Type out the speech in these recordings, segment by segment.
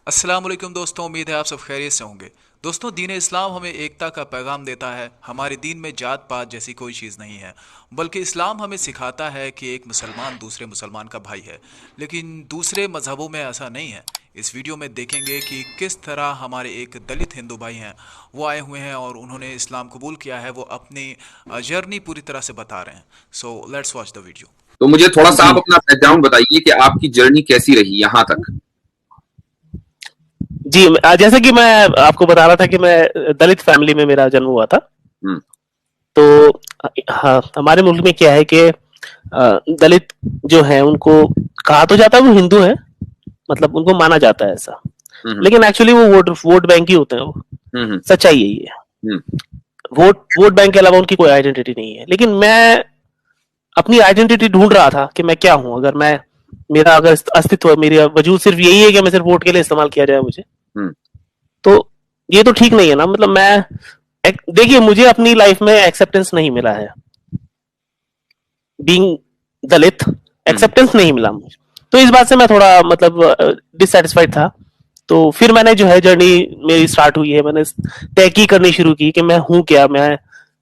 अस्सलाम वालेकुम दोस्तों, उम्मीद है आप सब खैरियत से होंगे। दोस्तों, दीन इस्लाम हमें एकता का पैगाम देता है। हमारे दीन में जात पात जैसी कोई चीज़ नहीं है, बल्कि इस्लाम हमें सिखाता है कि एक मुसलमान दूसरे मुसलमान का भाई है। लेकिन दूसरे मजहबों में ऐसा नहीं है। इस वीडियो में देखेंगे कि किस तरह हमारे एक दलित हिंदू भाई हैं, वो आए हुए हैं और उन्होंने इस्लाम कबूल किया है। वो अपनी जर्नी पूरी तरह से बता रहे हैं। So let's watch the video. तो मुझे थोड़ा सा जी आप अपना बैकग्राउंड बताइए कि आपकी जर्नी कैसी रही यहाँ तक। जी जैसे कि मैं आपको बता रहा था कि मैं दलित फैमिली में मेरा जन्म हुआ था। हम्म। तो हाँ, हमारे मुल्क में क्या है कि दलित जो है उनको कहा तो जाता है वो हिंदू है, मतलब उनको माना जाता है ऐसा, हम्म। लेकिन एक्चुअली वो वोट बैंक ही होते हैं वो। हम्म। सच्चाई यही है। हम्म। वोट वोट बैंक के अलावा उनकी कोई आइडेंटिटी नहीं है। लेकिन मैं अपनी आइडेंटिटी ढूंढ रहा था कि मैं क्या हूं। अगर मैं मेरा अगर अस्तित्व मेरी वजूद सिर्फ यही है कि मैं सिर्फ वोट के लिए इस्तेमाल किया जाए मुझे, हम्म। तो ये तो ठीक नहीं है ना। मतलब मैं देखिए, मुझे अपनी लाइफ में एक्सेप्टेंस नहीं मिला है। बीइंग दलित हम्म। एक्सेप्टेंस नहीं मिला मुझे। तो इस बात से मैं थोड़ा मतलब डिससेटिस्फाइड था। तो फिर मैंने जो है जर्नी मेरी स्टार्ट हुई है। मैंने तहकीक करनी शुरू की कि मैं हूं क्या, मैं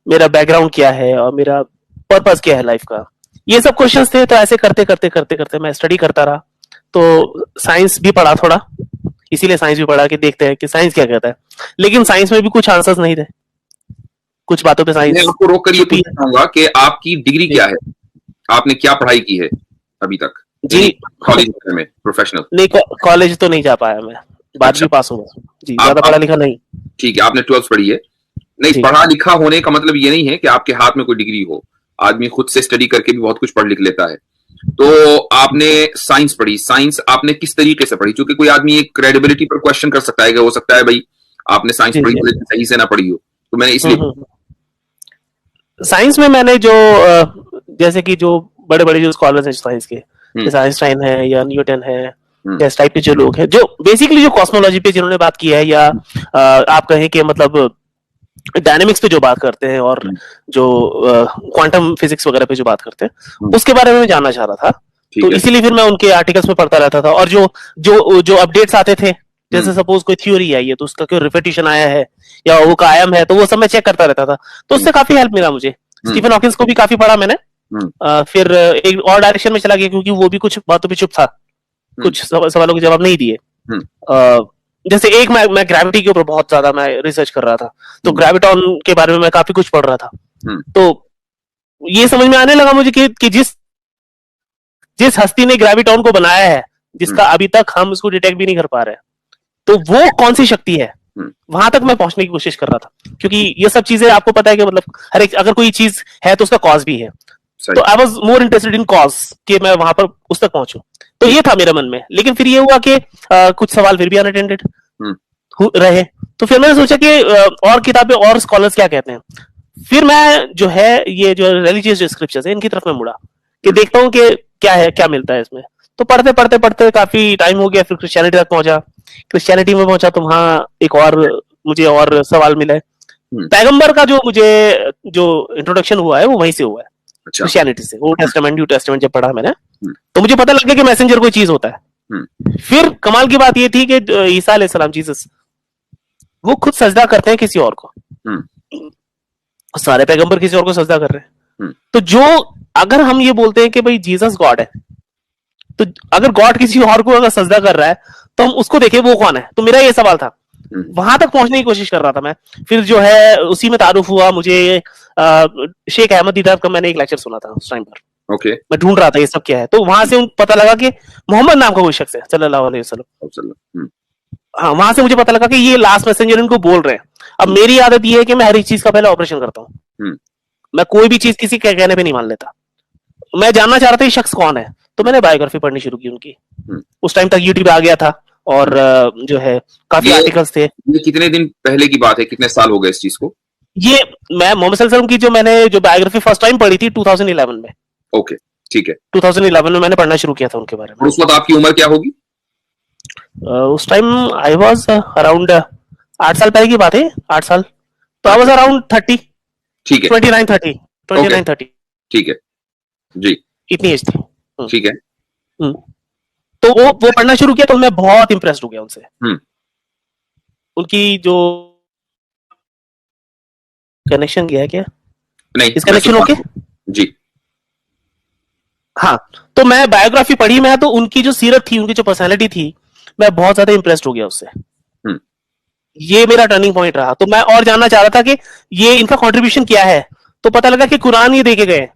मेरा बैकग्राउंड क्या है और मेरा पर्पस क्या है लाइफ का। ये सब क्वेश्चंस थे। तो ऐसे करते करते करते करते मैं स्टडी करता रहा। तो साइंस भी पढ़ा थोड़ा, इसीलिए साइंस भी पढ़ा कि देखते हैं कि साइंस क्या कहता है। लेकिन साइंस में भी कुछ आंसर्स नहीं थे, कुछ बातों पे मैं साइंस आपको रोक कर ये छुपी पूछना है। चाहूंगा कि आपकी डिग्री जी क्या है, आपने क्या पढ़ाई की है अभी तक, जी। यानी कॉलेज में प्रोफेशनल। नहीं, कॉलेज तो नहीं जा पाया मैं। अच्छा। 12वीं पास हूँ जी, आप ज्यादा पढ़ा आप लिखा नहीं। ठीक है, आपने 12th पढ़ी है। नहीं, जी पढ़ा लिखा होने का मतलब ये नहीं है कि आपके हाथ में कोई डिग्री हो। आदमी खुद से स्टडी करके भी बहुत कुछ पढ़ लिख लेता है। तो आपने साइंस पढ़ी, साइंस आपने किस तरीके से पढ़ी? क्योंकि कोई आदमी एक क्रेडिबिलिटी पर क्वेश्चन कर सकता है कि हो सकता है भाई आपने साइंस जी पढ़ी जी। हो लेकिन सही से ना पढ़ी हो। तो मैंने इसलिए हम्म। साइंस में मैंने जो जैसे कि जो बड़े बड़े जो स्कॉलर्स हैं साइंस के, हम्म। जैसे आइंस्टाइन है या न्यूटन है, हम्म। या इस टाइप के जो लोग हैं जो बेसिकली जो कॉस्मोलॉजी पे जिन्होंने बात की है, या आप कहें कि मतलब डायनेमिक्स पे जो बात करते हैं और हम्म। जो क्वांटम फिजिक्स वगैरह पे जो बात करते हैं, हम्म। उसके बारे में मैं जानना चाह रहा था। तो ठीक है। इसीलिए फिर मैं उनके आर्टिकल्स में पढ़ता रहता था। और जो जो जो अपडेट्स आते थे, हम्म। जैसे सपोज कोई थ्योरी आई है तो उसका कोई रिपिटेशन आया है या वो कायम है, तो वो सब मैं चेक करता रहता था। तो हम्म। उससे काफी हेल्प मिला मुझे। हम्म। स्टीफन हॉकिंस को भी काफी पढ़ा मैंने। हम्म। फिर एक और डायरेक्शन में चला गया क्योंकि वो भी कुछ बातों पे चुप था, हम्म। कुछ सवालों के जवाब नहीं दिए। हम्म। अ, जैसे एक मैं ग्रेविटी के ऊपर बहुत ज्यादा मैं रिसर्च कर रहा था। तो हम्म। ग्रेविटॉन के बारे में मैं काफी कुछ पढ़ रहा था। हम्म। तो ये समझ में आने लगा मुझे कि जिस जिस हस्ती ने ग्रेविटॉन को बनाया है, हम्म। जिसका अभी तक हम उसको डिटेक्ट भी नहीं कर पा रहे हैं, तो वो कौन सी शक्ति है। हम्म। वहां तक मैं पहुंचने की कोशिश कर रहा था, क्योंकि ये सब चीजें आपको पता है कि मतलब हर एक अगर कोई चीज है तो उसका कॉज भी है। तो सही। I was more interested in cause कि मैं वहां पर उस तक पहुंचू। तो ठीक। ये था मेरे मन में। लेकिन फिर ये हुआ कि कुछ सवाल फिर भी अनअटेंडेड हम्म। रहे। तो फिर मैंने सोचा कि और किताबें और स्कॉलर्स क्या कहते हैं। फिर मैं जो है ये जो रिलीजियस जो स्क्रिप्चर्स है इनकी तरफ मैं मुड़ा कि हम्म। देखता हूँ कि क्या है, क्या मिलता है इसमें। तो पढ़ते पढ़ते पढ़ते काफी टाइम हो गया। फिर क्रिश्चियनिटी तक पहुंचा। क्रिश्चियनिटी में पहुंचा तो वहां एक और मुझे और सवाल मिले। हम्म। पैगंबर का जो मुझे जो इंट्रोडक्शन हुआ है वो वहीं से हुआ है, अच्छा। क्रिश्चियनिटी से। ओल्ड टेस्टामेंट न्यू टेस्टामेंट जब पढ़ा मैंने, हम्म। तो मुझे पता लग गया कि मैसेंजर कोई चीज होता है। हम्म। फिर कमाल की बात ये थी कि ईसा अलैहिस्सलाम जीसस वो खुद सजदा करते हैं किसी और को। हम्म। सारे पैगंबर किसी और को सजदा कर रहे हैं। हम्म। तो जो अगर हम ये बोलते हैं कि भाई जीसस गॉड है, तो अगर गॉड किसी और को अगर सजदा कर रहा है तो हम उसको देखें वो कौन है। तो मेरा ये सवाल था। हम्म। वहां तक पहुंचने की कोशिश कर रहा था मैं। फिर जो है उसी में तारुफ हुआ मुझे। शेख अहमद दीदार का मैंने एक लेक्चर सुना था उस टाइम पर। ओके। मैं ढूंढ रहा था ये सब क्या है। तो वहां से पता लगा कि मोहम्मद नाम का कोई शख्स है सल्लल्लाहु अलैहि वसल्लम। हम्म। हाँ, वहां से मुझे पता लगा कि ये लास्ट मैसेंजर इनको बोल रहे हैं। अब हम्म। मेरी आदत ये है कि मैं हर एक चीज का पहले ऑपरेशन करता हूँ। हम्म। मैं कोई भी चीज किसी के कहने पे नहीं मान लेता। मैं जानना चाह रहा था ये शख्स कौन है। तो मैंने बायोग्राफी पढ़नी शुरू की उनकी। हम्म। उस टाइम तक यूट्यूब आ गया था और हम्म। जो है काफी ये आर्टिकल्स थे। ये कितने दिन पहले की बात है, कितने साल हो गए इस चीज को? ये मैं मोहम्मद सल्लल्लाहु अलैहि वसल्लम की जो मैंने जो बायोग्राफी फर्स्ट टाइम पढ़ी थी 2011 में। ओके। ठीक है। 2011 में मैंने पढ़ना शुरू किया था उनके बारे में। और उस वक्त आपकी उम्र क्या होगी? उस टाइम आई वॉज अराउंड 8 साल पहले की बात है, 8 साल। तो आई वॉज अच्छा। अराउंड 30, ठीक है। 29 30, ट्वेंटी ओके। नाइन थर्टी ठीक है। जी। इतनी एज थी। ठीक है। हम्म। तो वो पढ़ना शुरू किया तो मैं बहुत इंप्रेस्ड हो गया उनसे, उनकी जो कनेक्शन गया है क्या? नहीं, इस कनेक्शन ओके जी। हाँ, तो मैं बायोग्राफी पढ़ी, मैं तो उनकी जो सीरत थी, उनकी जो पर्सनालिटी थी, मैं बहुत ज्यादा इंप्रेस्ड हो गया उससे। ये मेरा टर्निंग पॉइंट रहा। तो मैं और जानना चाह रहा था कि ये इनका कंट्रीब्यूशन क्या है, तो पता लगा कि कुरान ये देके गए।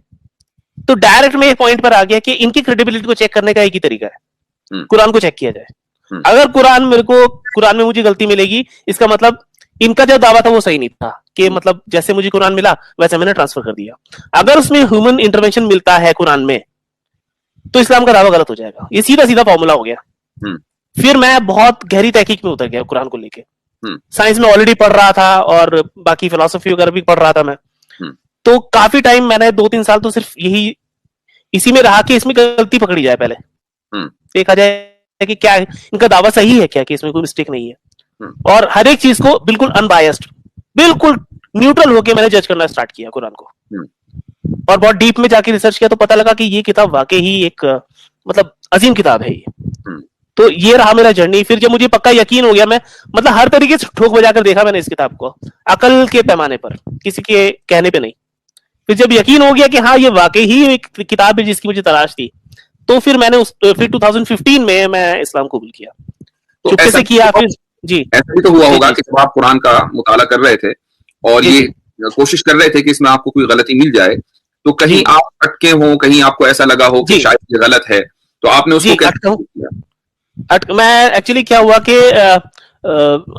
तो डायरेक्ट में एक पॉइंट पर आ गया कि इनकी क्रेडिबिलिटी को चेक करने का एक ही तरीका है, कुरान को चेक किया जाए। अगर कुरान में मुझे गलती मिलेगी, इसका मतलब इनका जो दावा था वो सही नहीं था, कि मतलब जैसे मुझे कुरान मिला वैसे मैंने ट्रांसफर कर दिया। अगर उसमें ह्यूमन इंटरवेंशन मिलता है कुरान में, तो इस्लाम का दावा गलत हो जाएगा। ये सीधा सीधा फॉर्मूला हो गया। फिर मैं बहुत गहरी तहकीक में उतर गया कुरान को लेके। साइंस में ऑलरेडी पढ़ रहा था और बाकी फिलोसफी वगैरह भी पढ़ रहा था मैं। तो काफी टाइम मैंने 2-3 साल तो सिर्फ इसी में रहा कि इसमें गलती पकड़ी जाए, पहले देखा जाए कि क्या इनका दावा सही है क्या, कि इसमें कोई मिस्टेक नहीं है। और हर एक चीज को बिल्कुल अनबायस्ड, बिल्कुल न्यूट्रल होके मैंने जज करना स्टार्ट किया कुरान को। और बहुत डीप में जाके रिसर्च किया तो पता लगा कि ये किताब वाकई ही एक मतलब अजीम किताब है ये। तो ये रहा मेरा जर्नी। फिर जब मुझे पक्का यकीन हो गया, मैं मतलब हर तरीके से ठोक बजा कर देखा मैंने इस किताब को, अकल के पैमाने पर, किसी के कहने पे नहीं। फिर जब यकीन हो गया कि हाँ ये वाकई ही एक किताब है जिसकी मुझे तलाश थी, तो फिर मैंने फिर 2015 में मैं इस्लाम कबूल किया। तो चुपके से किया। फिर जी ऐसा भी तो हुआ होगा कि जब आप कुरान का मुताला कर रहे थे और ये कोशिश कर रहे थे कि इसमें आपको कोई गलती मिल जाए, तो कहीं आप अटके हो, कहीं आपको ऐसा लगा हो कि शायद ये गलत है, तो आपने उसको कैसे किया? मैं एक्चुअली क्या हुआ कि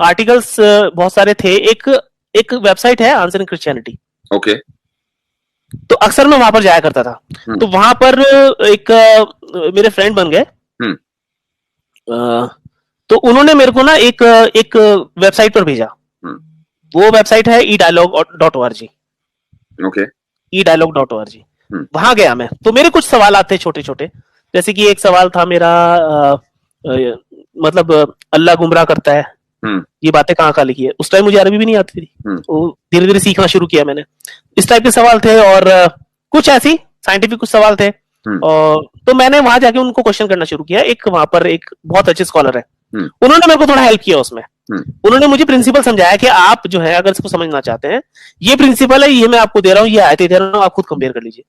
आर्टिकल्स बहुत सारे थे। एक वेबसाइट है आंसर इन क्रिश्चियनिटी, ओके। तो अक्सर मैं वहां पर जाया करता था। तो वहां पर एक मेरे फ्रेंड बन गए। तो उन्होंने मेरे को ना एक वेबसाइट पर भेजा। वो वेबसाइट है edialog.org। Okay, edialog.org। वहां गया मैं, तो मेरे कुछ सवाल थे छोटे छोटे। जैसे कि एक सवाल था मेरा, मतलब अल्लाह गुमराह करता है, ये बातें कहाँ कहाँ लिखी है। उस टाइम मुझे अरबी भी नहीं आती थी, तो धीरे धीरे सीखना शुरू किया मैंने। इस टाइप के सवाल थे और कुछ ऐसी साइंटिफिक कुछ सवाल थे। और तो मैंने वहां जाके उनको क्वेश्चन करना शुरू किया। एक वहां पर एक बहुत अच्छे स्कॉलर है, उन्होंने मेरे को थोड़ा हेल्प किया उसमें। उन्होंने मुझे प्रिंसिपल समझाया कि आप जो है अगर इसको समझना चाहते हैं, ये प्रिंसिपल है, ये मैं आपको दे रहा हूँ, ये आयतें दे रहा हूँ, आप खुद कंपेयर कर लीजिए।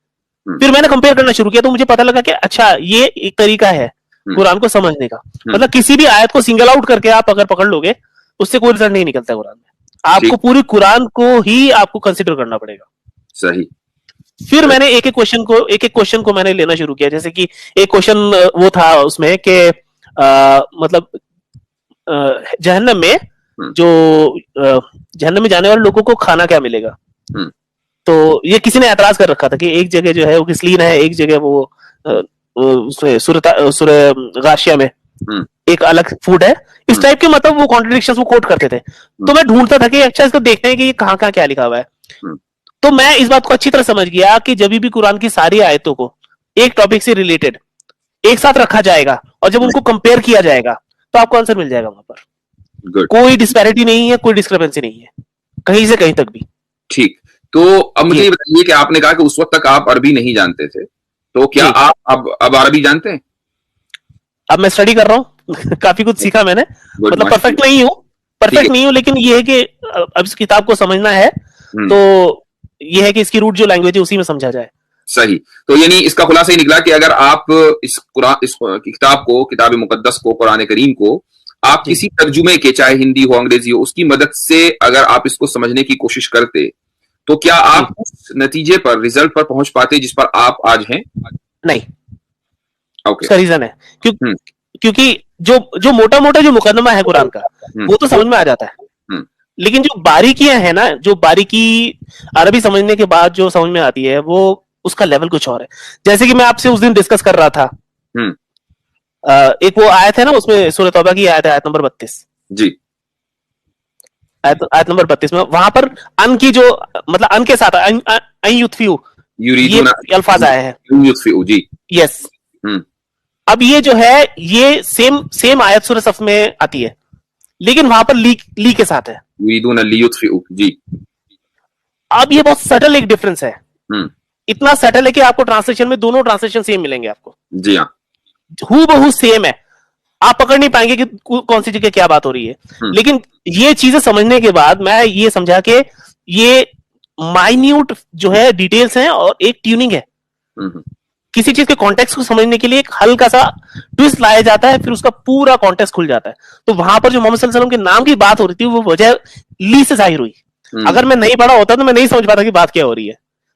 फिर मैंने कंपेयर करना शुरू किया, तो मुझे पता लगा कि अच्छा ये एक तरीका है कुरान को समझने का। मतलब किसी भी आयत को सिंगल आउट करके आप अगर पकड़ लोगे, उससे कोई रिजल्ट नहीं निकलता कुरान में। आपको पूरी कुरान को ही आपको कंसिडर करना पड़ेगा। सही। फिर मैंने एक एक क्वेश्चन को मैंने लेना शुरू किया। जैसे कि एक क्वेश्चन वो था उसमें कि मतलब जहन्नम में जहन्नम में जाने वाले लोगों को खाना क्या मिलेगा। तो ये किसी ने एतराज कर रखा था कि एक जगह जो है वो किसलीन है, एक जगह वो उसमें सूरह गाशिया में एक अलग फूड है। इस टाइप के मतलब वो कॉन्ट्रडिक्शंस वो कोट करते थे। तो मैं ढूंढता था कि अच्छा इसको देखते हैं कि ये कहाँ कहाँ क्या लिखा हुआ है। तो मैं इस बात को अच्छी तरह समझ गया कि जब भी कुरान की सारी आयतों को एक टॉपिक से रिलेटेड एक साथ रखा जाएगा और जब उनको कंपेयर किया जाएगा, तो आपको आंसर मिल जाएगा वहां पर। कोई डिस्पैरिटी नहीं है, कोई डिस्क्रिपेंसी नहीं है कहीं से कहीं तक भी। ठीक। तो अब मुझे बताइए कि आपने कहा कि उस वक्त तक आप अरबी नहीं जानते थे, तो क्या आप अब अरबी जानते हैं? अब मैं स्टडी कर रहा हूँ काफी कुछ सीखा मैंने। मतलब परफेक्ट नहीं हूँ, लेकिन ये है कि अब इस किताब को समझना है, तो ये है कि इसकी रूट जो लैंग्वेज है उसी में समझा जाए। सही। तो यानी इसका खुलासा ही निकला कि अगर आप इस किताब को, किताब मुकद्दस को, कुरान करीम को आप किसी तर्जुमे के, चाहे हिंदी हो अंग्रेजी हो, उसकी मदद से अगर आप इसको समझने की कोशिश करते, तो क्या आप उस नतीजे पर, रिजल्ट पर पहुंच पाते जिस पर आप आज हैं? नहीं। ओके। इसका रीजन है क्योंकि जो मोटा मोटा जो मुकदमा है कुरान का वो तो समझ में आ जाता है, लेकिन जो बारीकियां है ना, जो बारीकी अरबी समझने के बाद जो समझ में आती है, वो उसका लेवल कुछ और है। जैसे कि मैं आपसे उस दिन डिस्कस कर रहा था, एक वो आयत है ना, उसमें सूरह तौबा की आयत है, आयत नंबर 32 जी, आयत नंबर 32 में वहां पर अन की जो मतलब अन के साथ ये अल्फाज आए हैं जी। यस। अब ये जो है ये सेम आयत सूरह सफ में आती है, लेकिन वहां पर ली के साथ है जी। अब ये बहुत सटल एक डिफरेंस है, इतना सटल है कि आपको ट्रांसलेशन में दोनों ट्रांसलेशन सेम मिलेंगे आपको। जी हाँ, हूबहू सेम है, आप पकड़ नहीं पाएंगे कि कौन सी जगह क्या बात हो रही है। लेकिन ये चीजें समझने के बाद मैं ये समझा कि ये माइन्यूट जो है डिटेल्स हैं और एक ट्यूनिंग है। किसी चीज के कॉन्टेक्स्ट को समझने के लिए एक हल्का सा ट्विस्ट लाया जाता है, फिर उसका पूरा कॉन्टेक्स्ट खुल जाता है। तो वहां पर जो मोहम्मद सल्लल्लाहु अलैहि वसल्लम के नाम की बात हो रही थी वो वजह ली से जाहिर हुई। अगर मैं नहीं पढ़ा होता तो मैं नहीं समझ पाता कि बात क्या हो रही है।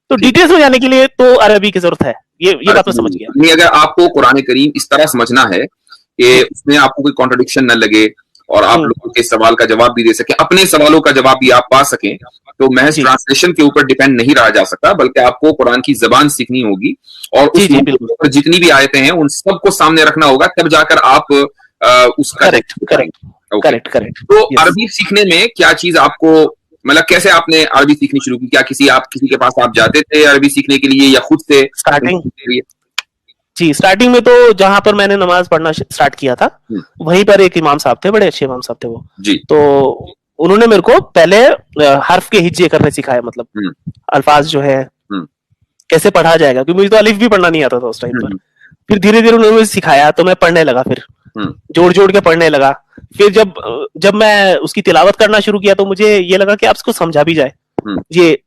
तो डिटेल्स में जाने के लिए तो अरबी की जरूरत है, ये बात मैं समझ गया। नहीं, अगर आपको कुरान करीम इस तरह समझना है कि उसमें आपको कोई कॉन्ट्रडिक्शन न लगे और आप लोगों के सवाल का जवाब भी दे सकें, अपने सवालों का जवाब भी आप पा सकें, तो महज ट्रांसलेशन के ऊपर डिपेंड नहीं रहा जा सकता, बल्कि आपको कुरान की जबान सीखनी होगी और उस जितनी भी आयतें हैं उन सबको सामने रखना होगा, तब जाकर आप उसका करेक्ट। तो अरबी सीखने में क्या चीज आपको, मतलब कैसे आपने अरबी सीखनी शुरू की? क्या किसी के पास आप जाते थे अरबी सीखने के लिए या खुद से? स्टार्टिंग में तो जहां पर मैंने नमाज पढ़ना स्टार्ट किया था वहीं पर एक इमाम साहब थे, बड़े अच्छे इमाम साहब थे वो जी। तो उन्होंने मेरे को पहले हर्फ के हिज्जे करने सिखाया, मतलब अल्फाज जो है कैसे पढ़ा जाएगा, क्योंकि मुझे तो अलिफ भी पढ़ना नहीं आता था उस टाइम पर। फिर धीरे धीरे उन्होंने सिखाया तो मैं पढ़ने लगा, फिर जोड़ जोड़ के पढ़ने लगा। फिर जब मैं उसकी तिलावत करना शुरू किया तो मुझे ये लगा कि आप इसको समझा भी जाए, ये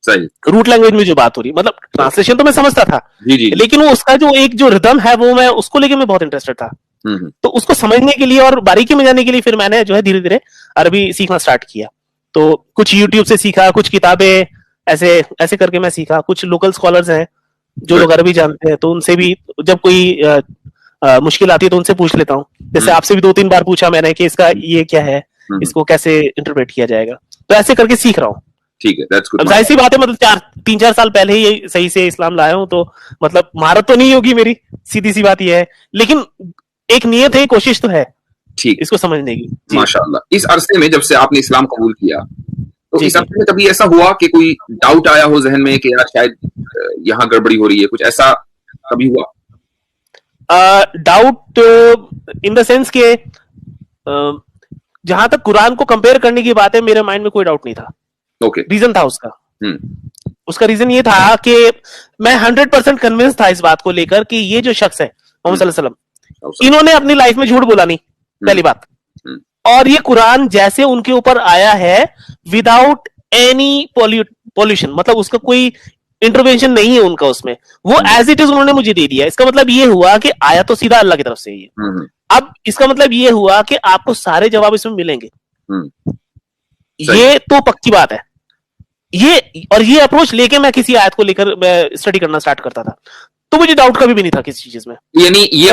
सही रूट लैंग्वेज में जो बात हो रही, मतलब ट्रांसलेशन तो मैं समझता था जी। लेकिन वो उसका जो एक जो रिदम है वो मैं उसको लेके मैं बहुत इंटरेस्टेड था। तो उसको समझने के लिए और बारीकी में जाने के लिए फिर मैंने जो है धीरे धीरे अरबी सीखना स्टार्ट किया। तो कुछ यूट्यूब से सीखा, कुछ किताबें ऐसे करके मैं सीखा। कुछ लोकल स्कॉलर्स हैं जो लोग अरबी जानते हैं तो उनसे भी जब कोई मुश्किल आती है तो उनसे पूछ लेता हूँ। जैसे आपसे भी 2-3 बार पूछा मैंने कि इसका ये क्या है, इसको कैसे इंटरप्रेट किया जाएगा, तो ऐसे करके सीख रहा हूँ। ठीक है, दैट्स गुड। अब जाहिर सी बात है, मतलब 3-4 साल पहले ही सही से इस्लाम लाया हूं, तो मतलब महारत तो नहीं होगी मेरी, सीधी सी बात यह है, लेकिन एक नियत है, कोशिश तो है ठीक इसको समझने की। माशाल्लाह। इस अरसे में जब से आपने इस्लाम कबूल किया तो इस अरसे में कभी ऐसा हुआ कि कोई डाउट आया हो जहन में कि यार शायद यहाँ गड़बड़ी हो रही है, कुछ ऐसा कभी हुआ? डाउट इन द सेंस के जहां तक कुरान को कंपेयर करने की बात है, मेरे माइंड में कोई डाउट नहीं था। रीजन था उसका रीजन ये था कि मैं 100% कन्विंस था इस बात को लेकर कि ये जो शख्स है मोहम्मद सल्लल्लाहु अलैहि वसल्लम, इन्होंने अपनी लाइफ में झूठ बोला नहीं, पहली बात। और ये कुरान जैसे उनके ऊपर आया है विदाउट एनी पॉल्यूशन, मतलब उसका कोई इंटरवेंशन नहीं है उनका उसमें, वो एज इट इज उन्होंने मुझे दे दिया। इसका मतलब ये हुआ कि आया तो सीधा अल्लाह की तरफ से ही है। अब इसका मतलब ये हुआ कि आपको सारे जवाब इसमें मिलेंगे, ये तो पक्की बात है। ये अप्रोच लेके मैं किसी आयत को लेकर मैं स्टडी करना स्टार्ट करता था, तो मुझे डाउट कभी भी नहीं था किसी चीज में। यानी ये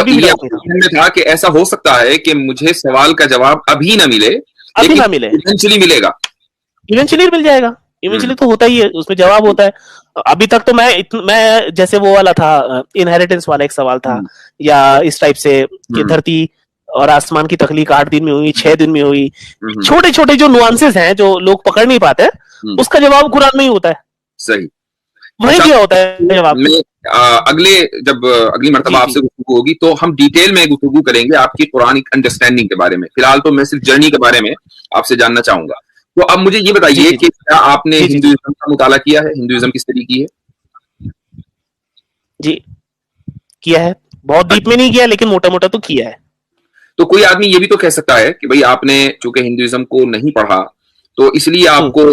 था कि ऐसा हो सकता है कि मुझे सवाल का जवाब अभी ना मिले, इवेंचुअली मिलेगा, इवेंचुअली मिल जाएगा। इवेंचुअली तो होता ही है, उसमें जवाब होता है। अभी तक तो मैं जैसे वो वाला था, इनहेरिटेंस वाला एक सवाल था, या इस टाइप से कि धरती और आसमान की तख्लीक 8 दिन में हुई, 6 दिन में हुई, छोटे छोटे जो नुआंसेस हैं जो लोग पकड़ नहीं पाते, उसका जवाब कुरान में ही होता है। सही, वही क्या होता है जवाब। अगली मर्तबा आपसे गुफ्तगू होगी तो हम डिटेल में गुफ्तगू करेंगे आपकी कुरानिक अंडरस्टैंडिंग के बारे में। फिलहाल तो मैं सिर्फ जर्नी के बारे में आपसे जानना चाहूंगा। तो अब मुझे ये बताइए कि क्या आपने हिंदुइज्म का मुताला किया है? हिंदुइज्म किस तरीके है? जी किया है, बहुत डीप में नहीं किया लेकिन मोटा मोटा तो किया है। तो कोई आदमी ये भी तो कह सकता है कि भाई आपने चूंकि हिंदुइज्म को नहीं पढ़ा तो इसलिए आपको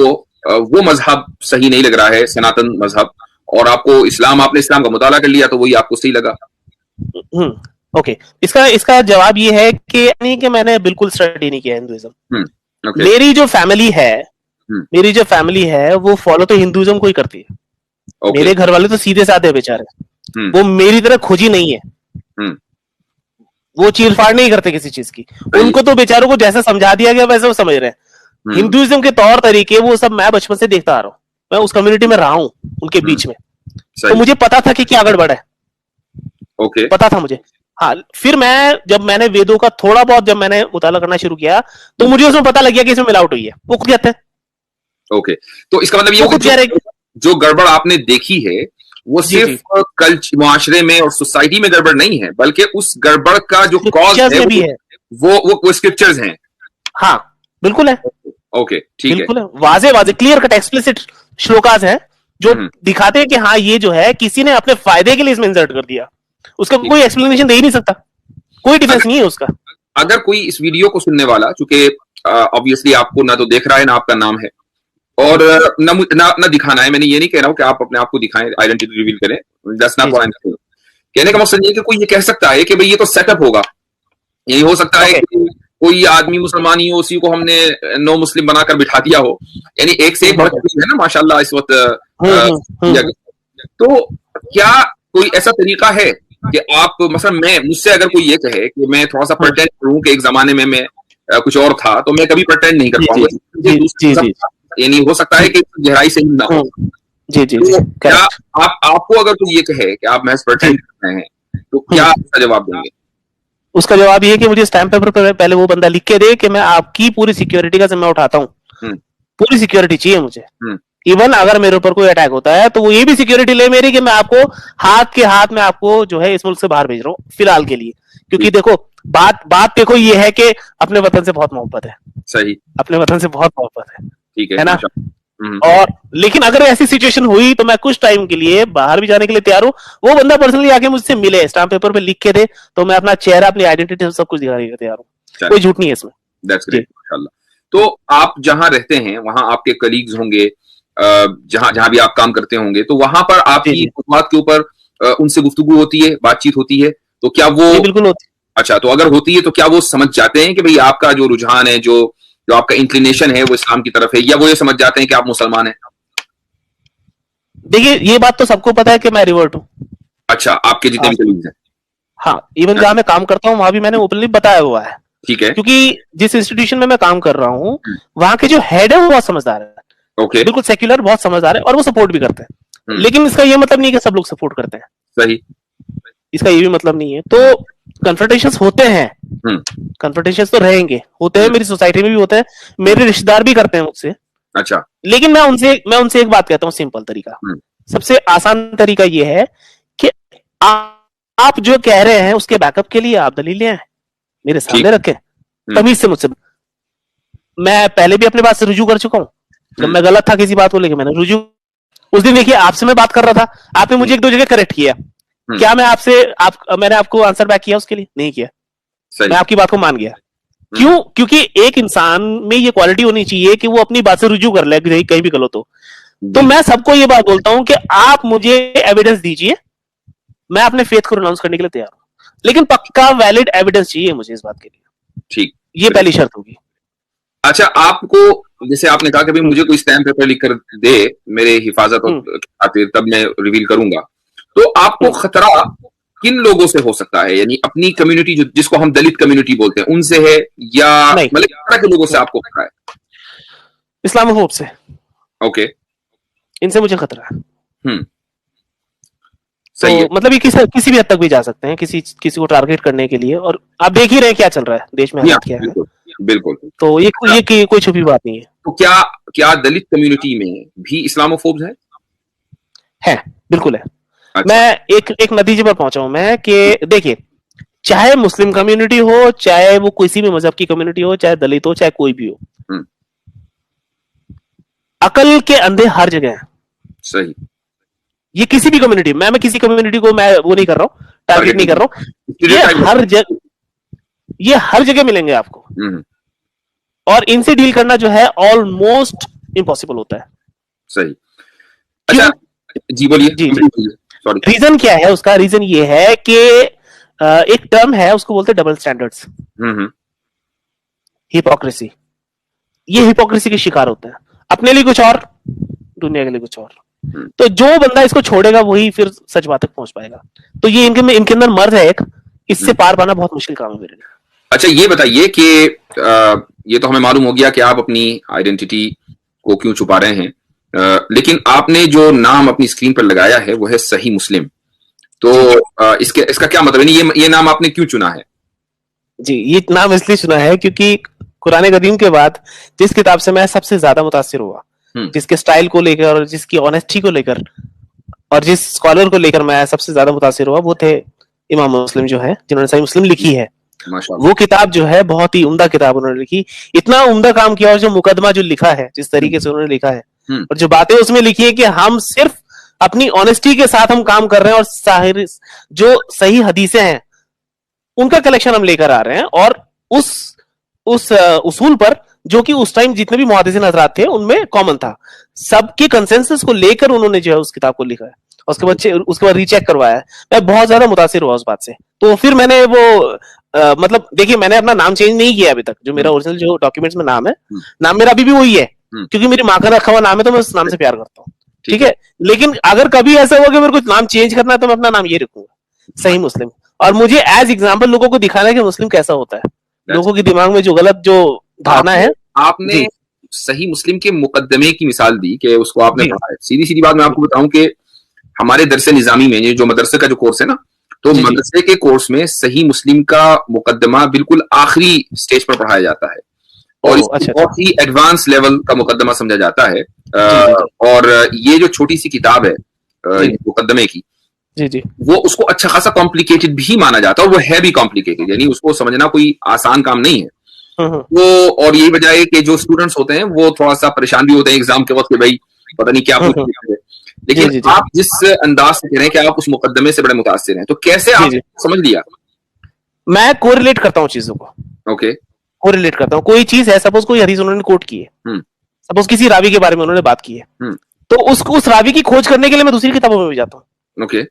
वो मजहब सही नहीं लग रहा है, सनातन मजहब, और आपने इस्लाम का मुताला कर लिया तो वही आपको सही लगा। ओके, इसका जवाब ये है कि नहीं कि मैंने बिल्कुल स्टडी नहीं किया हिंदुइज्म। मेरी जो फैमिली है वो फॉलो तो हिंदुइज्म को ही करती है। मेरे घर वाले तो सीधे साधे बेचारे, वो मेरी तरह खोजी नहीं है, वो चीरफाड़ नहीं करते किसी चीज की। उनको तो बेचारों को जैसा समझा दिया गया वैसे वो समझ रहे हैं। हिंदुइज्म के तौर तरीके वो सब मैं बचपन से देखता आ रहा हूँ, मैं उस कम्युनिटी में रहा हूँ उनके बीच में, तो मुझे पता था कि क्या गड़बड़ है। पता था मुझे। हाँ, फिर जब मैंने वेदों का थोड़ा बहुत जब मैंने मुताला करना शुरू किया तो मुझे उसमें पता लग गया कि इसमें मिलावट हुई है। वो खुद कहते हैं। तो इसका मतलब ये जो गड़बड़ आपने देखी है वो सिर्फ मुआशरे में और सोसाइटी में गड़बड़ नहीं है, बल्कि उस गड़बड़ का जो कॉज है वो स्क्रिप्चर्स हैं। हाँ बिल्कुल है। ओके, ठीक है, बिल्कुल है, वाजे क्लियर कट एक्सप्लिसिट श्लोकास हैं जो दिखाते हैं कि हाँ ये जो है किसी ने अपने फायदे के लिए इसमें इंसर्ट कर दिया, उसका कोई एक्सप्लेनेशन दे ही नहीं सकता। कोई डिफेंस नहीं है उसका। अगर कोई इस वीडियो को सुनने वाला, चूंकि ऑब्वियसली आपको ना तो देख रहा है ना आपका नाम है, और ना दिखाना है, मैंने ये नहीं कह रहा हूं कि आप अपने आप को दिखाएं, आइडेंटिटी रिवील करें, that's not what I am saying. कहने का मकसद ये कि कोई ये कह सकता है कि भाई ये तो सेटअप होगा, यही हो सकता है कि कोई आदमी मुसलमान ही हो, उसी को हमने नो मुस्लिम बनाकर बिठा दिया हो, यानी एक से एक बढ़कर है ना माशाल्लाह इस वक्त। तो क्या कोई ऐसा तरीका है कि आप मतलब मुझसे अगर कोई ये कहे कि मैं थोड़ा सा प्रटेंड करूं कि एक जमाने में मैं कुछ और था, तो मैं कभी प्रटेंड नहीं कर पाऊंगा, यानी हो सकता है कि गहराई से ही ना हो। जी जी तो क्या आपको अगर कोई ये कहे कि आप महज प्रटेंड कर रहे हैं, तो क्या उसका जवाब देंगे? उसका जवाब ये है कि मुझे स्टैम्प पेपर पर पहले वो बंदा लिख के दे कि मैं आपकी पूरी सिक्योरिटी का जिम्मा उठाता हूँ, पूरी सिक्योरिटी चाहिए मुझे। इवन अगर मेरे ऊपर कोई अटैक होता है तो वो ये भी सिक्योरिटी ले मेरी कि मैं आपको हाथ में आपको जो है इस मुल्क से बाहर भेज रहा हूँ फिलहाल के लिए। क्योंकि देखो बात देखो ये है कि अपने वतन से बहुत मोहब्बत है। सही, अपने वतन से बहुत मोहब्बत है, ठीक है ना। और लेकिन अगर ऐसी सिचुएशन हुई तो मैं कुछ टाइम के लिए बाहर भी जाने के लिए तैयार हूँ। वो बंदा पर्सनली आके मुझसे मिले, स्टाम्प पेपर पे लिख के दे, तो मैं अपना चेहरा, अपनी आइडेंटिटी सब कुछ दिखाने के लिए तैयार हूँ। कोई झूठ नहीं है इसमें। दैट्स ग्रेट, माशाल्लाह। तो आप जहां रहते हैं वहां आपके कलीग्स होंगे, जहां भी आप काम करते होंगे, तो वहां पर आपकी बात के ऊपर उनसे गुफ्तगू होती है, बातचीत होती है, तो क्या वो बिल्कुल होती है। अच्छा, तो अगर होती है तो क्या वो समझ जाते हैं कि भाई आपका जो रुझान है, जो आपका इंक्लिनेशन है वो इस्लाम की तरफ है, या वो ये समझ जाते हैं कि आप मुसलमान हैं? देखिए ये बात तो सबको पता है कि मैं रिवर्ट हूँ। अच्छा, आपके जितने भी कलीग्स हैं? हाँ, इवन जहां मैं काम करता हूँ वहां भी मैंने ओपनली बताया हुआ है। ठीक है, क्योंकि जिस इंस्टीट्यूशन में मैं काम कर रहा हूँ वहां के जो हेड है वो बहुत समझदार है, ओके, बिल्कुल सेक्युलर, बहुत समझदार है, और वो सपोर्ट भी करते हैं। लेकिन इसका ये मतलब नहीं कि सब लोग सपोर्ट करते हैं। सही, इसका ये भी मतलब नहीं है। तो कन्फ्रंटेशंस होते हैं, कन्फ्रंटेशंस तो रहेंगे, होते हैं, मेरी सोसाइटी में भी होते हैं, मेरे रिश्तेदार भी करते हैं मुझसे। अच्छा, लेकिन मैं उनसे एक बात कहता हूँ, सिंपल तरीका, सबसे आसान तरीका ये है कि आप जो कह रहे हैं उसके बैकअप के लिए आप दलीलें हैं, मेरे सामने रखें, तमीज से मुझसे। मैं पहले भी अपने बात से रुजू कर चुका हूँ, जब मैं गलत था किसी बात को लेकर मैंने रुजू, उस दिन देखिए आपसे मैं बात कर रहा था, आपने मुझे एक दो जगह करेक्ट किया, क्या मैंने आपको आंसर बैक किया उसके लिए? नहीं किया। मैं आपकी बात को मान गया। क्यों? क्योंकि एक इंसान में ये क्वालिटी होनी चाहिए कि वो अपनी बात से रुजू कर ले कहीं भी गलत हो। तो मैं सबको ये बात बोलता हूं कि आप मुझे एविडेंस दीजिए, मैं अपने फेथ को रिनाउंस करने के लिए तैयार हूं, लेकिन पक्का वैलिड एविडेंस चाहिए मुझे इस बात के लिए। ठीक, ये पहली शर्त होगी। अच्छा, आपको जैसे आपने कहा कि भाई मुझे कोई स्टैम्प पेपर लिखकर दे मेरे हिफाजत खातिर, तब मैं रिवील करूंगा, तो आपको खतरा किन लोगों से हो सकता है? यानी अपनी कम्युनिटी जिसको हम दलित कम्युनिटी बोलते हैं उनसे है, या मतलब किस तरह के लोगों से आपको खतरा है? इस्लामोफोब से। ओके, इनसे मुझे खतरा है। सही है। तो मतलब ये किसी भी हद तक भी जा सकते हैं, किसी को टारगेट करने के लिए, और आप देख ही रहे हैं क्या चल रहा है देश में, हालात क्या है। बिल्कुल। तो ये कोई छुपी बात नहीं है। तो क्या दलित कम्युनिटी में भी इस्लामोफोब्स हैं? है, बिल्कुल है। अच्छा। मैं एक नतीजे पर पहुंचा हूं मैं कि देखिए, चाहे मुस्लिम कम्युनिटी हो, चाहे वो किसी भी मजहब की कम्युनिटी हो, चाहे दलित हो, चाहे कोई भी हो, अकल के अंधे हर जगह है। सही। ये किसी भी कम्युनिटी, मैं किसी कम्युनिटी को मैं वो नहीं कर रहा हूं, टारगेट नहीं कर रहा हूं, ये हर जगह मिलेंगे आपको, और इनसे डील करना जो है ऑलमोस्ट इम्पॉसिबल होता है। सही। अच्छा, जी बोलिए। जी। रीजन क्या है उसका? रीजन ये है कि एक टर्म है उसको बोलते हैं डबल स्टैंडर्ड्स, हिपोक्रेसी। ये हिपोक्रेसी के शिकार होते हैं, अपने लिए कुछ और, दुनिया के लिए कुछ और। तो जो बंदा इसको छोड़ेगा वही फिर सच बात तक पहुंच पाएगा। तो ये इनके अंदर मर्ज है एक, इससे पार पाना बहुत मुश्किल काम है मेरे लिए। अच्छा, ये बताइए कि ये तो हमें मालूम हो गया कि आप अपनी आइडेंटिटी को क्यों छुपा रहे हैं, लेकिन आपने जो नाम अपनी स्क्रीन पर लगाया है वो है सही मुस्लिम। तो इसका क्या मतलब है? ये नाम आपने क्यों चुना है? जी, ये नाम इसलिए चुना है क्योंकि कुरान करीम के बाद जिस किताब से मैं सबसे ज्यादा मुतासिर हुआ, जिसके स्टाइल को लेकर और जिसकी ऑनेस्टी को लेकर और जिस स्कॉलर को लेकर मैं सबसे ज्यादा मुतासिर हुआ, वो थे इमाम मुस्लिम जो है, जिन्होंने सही मुस्लिम लिखी है। वो किताब जो है बहुत ही उम्दा किताब उन्होंने लिखी, इतना उम्दा काम किया, और जो मुकदमा जो लिखा है, जिस तरीके से उन्होंने लिखा है, और जो बातें उसमें लिखी है कि हम सिर्फ अपनी ऑनेस्टी के साथ हम काम कर रहे हैं, और जो सही हदीसें हैं उनका कलेक्शन हम लेकर आ रहे हैं, और उस उसूल पर जो कि उस टाइम जितने भी मुहद्दिसीन हजरात थे उनमें कॉमन था, सबके कंसेंसस को लेकर उन्होंने जो है उस किताब को लिखा है। उसके बाद रीचेक करवाया है। मैं बहुत ज्यादा मुतासिर हुआ उस बात से। तो फिर मैंने वो मतलब देखिए, मैंने अपना नाम चेंज नहीं किया अभी तक, जो मेरा ओरिजिनल जो डॉक्यूमेंट्स में नाम है, नाम मेरा अभी भी वही है, क्योंकि मेरी माँ का रखा हुआ नाम है, तो मैं उस नाम से प्यार करता हूँ। ठीक है, लेकिन अगर कभी ऐसा हुआ कि मेरे को नाम चेंज करना है, तो मैं अपना नाम ये रखूंगा, सही मुस्लिम। और मुझे एज एग्जाम्पल लोगों को दिखाना है कि मुस्लिम कैसा होता है, लोगों के दिमाग में जो गलत जो धारणा है। आपने सही मुस्लिम के मुकद्दमे की मिसाल दी कि उसको आपने पढ़ा है। सीधी सीधी बात मैं आपको बताऊं कि हमारे दरसे निजामी में, ये जो मदरसे का जो कोर्स है ना, तो मदरसे के कोर्स में सही मुस्लिम का मुकद्दमा बिल्कुल आखिरी स्टेज पर पढ़ाया जाता है, और इसको बहुत ही एडवांस लेवल का मुकद्दमा समझा जाता है। और ये जो छोटी सी किताब है मुकद्दमे की, वो उसको अच्छा खासा कॉम्प्लिकेटेड भी माना जाता है, और वो है भी कॉम्प्लिकेटेड, यानी उसको समझना कोई आसान काम नहीं है। वो और यही वजह है कि जो स्टूडेंट्स होते हैं वो थोड़ा सा परेशान भी होते हैं एग्जाम के वक्त कि भाई पता नहीं क्या पूछ रहे हैं। लेकिन आप जिस अंदाज से कह रहे हैं कि आप उस मुकद्दमे से बड़े मुतासिर हैं, तो कैसे आप समझ लिया? मैं कोरिलेट करता हूँ चीजों को। ओके, कोरिलेट करता हूँ। कोई चीज है, सपोज कोई हदीस उन्होंने कोट की है, सपोज किसी रावी के बारे में उन्होंने बात की है, तो उसको उस रावी की खोज करने के लिए मैं दूसरी किताबों में भी जाता हूँ। ओके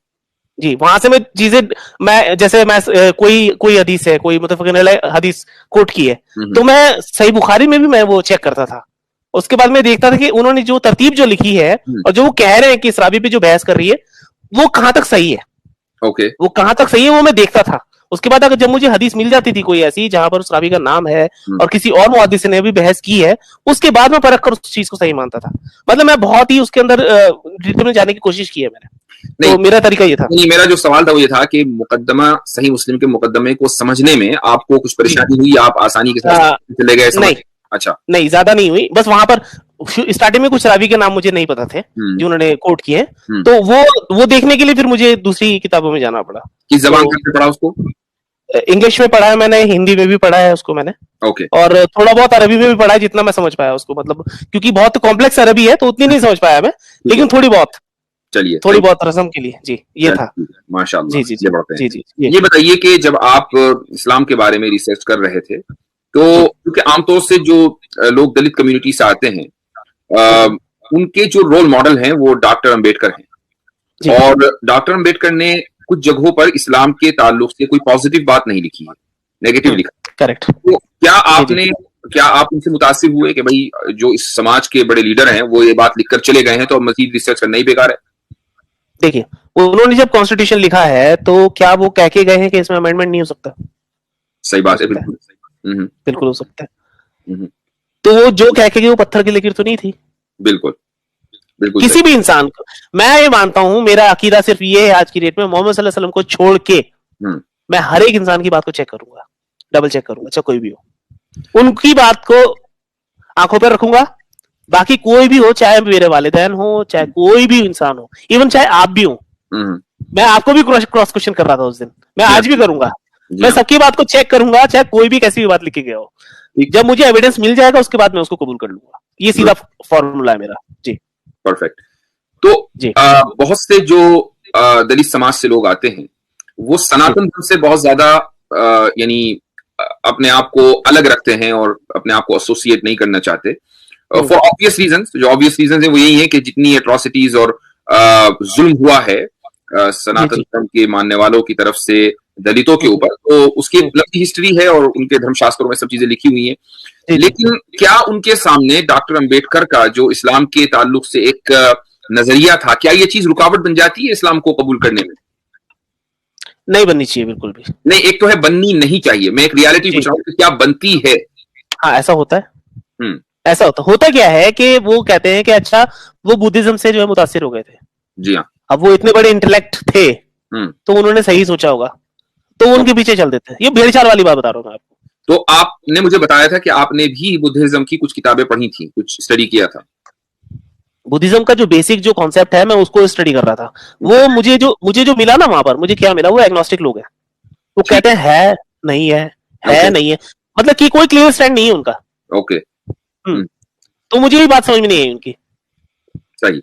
जी, वहां से मैं चीजें, मैं जैसे मैं कोई हदीस है, कोई मुतफ़क़ हदीस कोट की है, तो मैं सही बुखारी में भी मैं वो चेक करता था। उसके बाद मैं देखता था कि उन्होंने जो तरतीब जो लिखी है और जो वो कह रहे हैं कि इस रावी पे जो बहस कर रही है वो कहां तक सही है। ओके, वो कहां तक सही है वो मैं देखता था। उसके बाद अगर जब मुझे हदीस मिल जाती थी कोई ऐसी जहां पर उस रावी का नाम है और किसी और मुहद्दिस ने भी बहस की है, उसके बाद मैं परख कर उस चीज को सही मानता था। मतलब मैं बहुत ही उसके अंदर डिटेल में जाने की कोशिश की है मैंने। नहीं, तो मेरा तरीका ये था। नहीं, मेरा जो सवाल था वो ये था कि मुकद्दमा, सही मुस्लिम के मुकद्दमे को समझने में आपको कुछ परेशानी हुई, आप आसानी के साथ चले गए समझ? अच्छा, नहीं, ज्यादा नहीं हुई। बस वहां पर स्टार्टिंग में कुछ रावी के नाम मुझे नहीं पता थे जो उन्होंने कोट किए, तो वो देखने के लिए फिर मुझे दूसरी किताबों में जाना पड़ा। किस जबान में पढ़ा उसको? इंग्लिश में पढ़ा है मैंने, हिंदी में भी पढ़ा है उसको मैंने, ओके, और थोड़ा बहुत अरबी में भी पढ़ा है, जितना मैं समझ पाया उसको। मतलब क्योंकि बहुत कॉम्प्लेक्स अरबी है तो उतनी नहीं समझ पाया मैं, लेकिन थोड़ी बहुत, चलिए थोड़ी बहुत रस्म के लिए। जी, ये था। माशाल्लाह। जी जी बढ़ते हैं। जी। ये बताइए कि जब आप इस्लाम के बारे में रिसर्च कर रहे थे, तो क्योंकि आमतौर से जो लोग दलित कम्युनिटी से आते हैं, उनके जो रोल मॉडल हैं वो डॉक्टर अंबेडकर हैं, और डॉक्टर अंबेडकर ने कुछ जगहों पर इस्लाम के ताल्लुक से कोई पॉजिटिव बात नहीं लिखी है, नेगेटिव लिखा। करेक्ट। तो क्या आप उनसे मुतासिर हुए कि भाई जो इस समाज के बड़े लीडर हैं वो ये बात लिखकर चले गए हैं, तो मजीद रिसर्च करना ही बेकार है? देखिए, उन्होंने जब कॉन्स्टिट्यूशन लिखा है तो क्या वो कह के गए हैं कि इसमें अमेंडमेंट नहीं हो सकता? सही बात है, बिल्कुल बिल्कुल हो सकता है। तो वो जो कह के गए वो पत्थर की लकीर तो नहीं थी। बिल्कुल किसी भी इंसान को, मैं ये मानता हूं, मेरा अकीदा सिर्फ ये है आज की डेट में, मोहम्मद सल्लल्लाहु अलैहि वसल्लम को छोड़ के मैं हर एक इंसान की बात को चेक करूंगा, डबल चेक करूंगा, चाहे कोई भी हो, उनकी बात को आंखों पर रखूंगा। बाकी कोई भी हो, चाहे मेरे वालिदैन हो, चाहे कोई भी इंसान हो, इवन चाहे आप भी हो, मैं आपको भी क्रॉस क्वेश्चन कर रहा था उस दिन, मैं आज भी करूंगा। मैं सबकी बात को चेक करूंगा, चाहे कोई भी कैसी भी बात लिखी गया हो। जब मुझे एविडेंस मिल जाएगा उसके बाद मैं उसको कबूल कर लूंगा। ये सीधा फॉर्मूला है मेरा। जी, परफेक्ट। तो बहुत से जो दलित समाज से लोग आते हैं वो सनातन धर्म से बहुत ज्यादा यानी अपने आप को अलग रखते हैं और अपने आप को एसोसिएट नहीं करना चाहते, फॉर ऑब्वियस रीजंस। जो ऑब्वियस रीजंस है वो यही है कि जितनी एट्रोसिटीज और जुल्म हुआ है सनातन धर्म के मानने वालों की तरफ से दलितों के ऊपर, तो उसकी लंबी हिस्ट्री है और उनके धर्मशास्त्रों में सब चीजें लिखी हुई हैं। लेकिन क्या उनके सामने डॉक्टर अंबेडकर का जो इस्लाम के ताल्लुक से एक नजरिया था, क्या ये चीज रुकावट बन जाती है इस्लाम को कबूल करने में? नहीं बननी चाहिए, बिल्कुल भी नहीं। एक तो है बननी नहीं चाहिए, मैं एक रियलिटी पूछ रहा हूँ कि क्या बनती है? हाँ, ऐसा होता है। ऐसा होता क्या है कि वो कहते हैं कि अच्छा वो बुद्धिज्म से जो है मुतासिर हो गए थे। जी हाँ। अब वो इतने बड़े इंटेलेक्ट थे तो उन्होंने सही सोचा होगा, तो उनके पीछे चल देते हैं। ये भेड़चाल वाली बात बता रहा हूँ मैं आपको। तो आपने मुझे बताया था कि आपने भी बुद्धिज्म की कुछ किताबें पढ़ी थी, कुछ स्टडी किया था। बुद्धिज्म का जो बेसिक जो कॉन्सेप्ट है मैं उसको स्टडी कर रहा था। वो मुझे जो मिला ना वहां पर, मुझे क्या मिला, वो एग्नोस्टिक लोग हैं। वो कहते हैं है नहीं है, है नहीं है, मतलब कि कोई क्लियर स्टैंड नहीं है उनका। ओके। तो मुझे ये बात समझ में नहीं आई उनकी। सही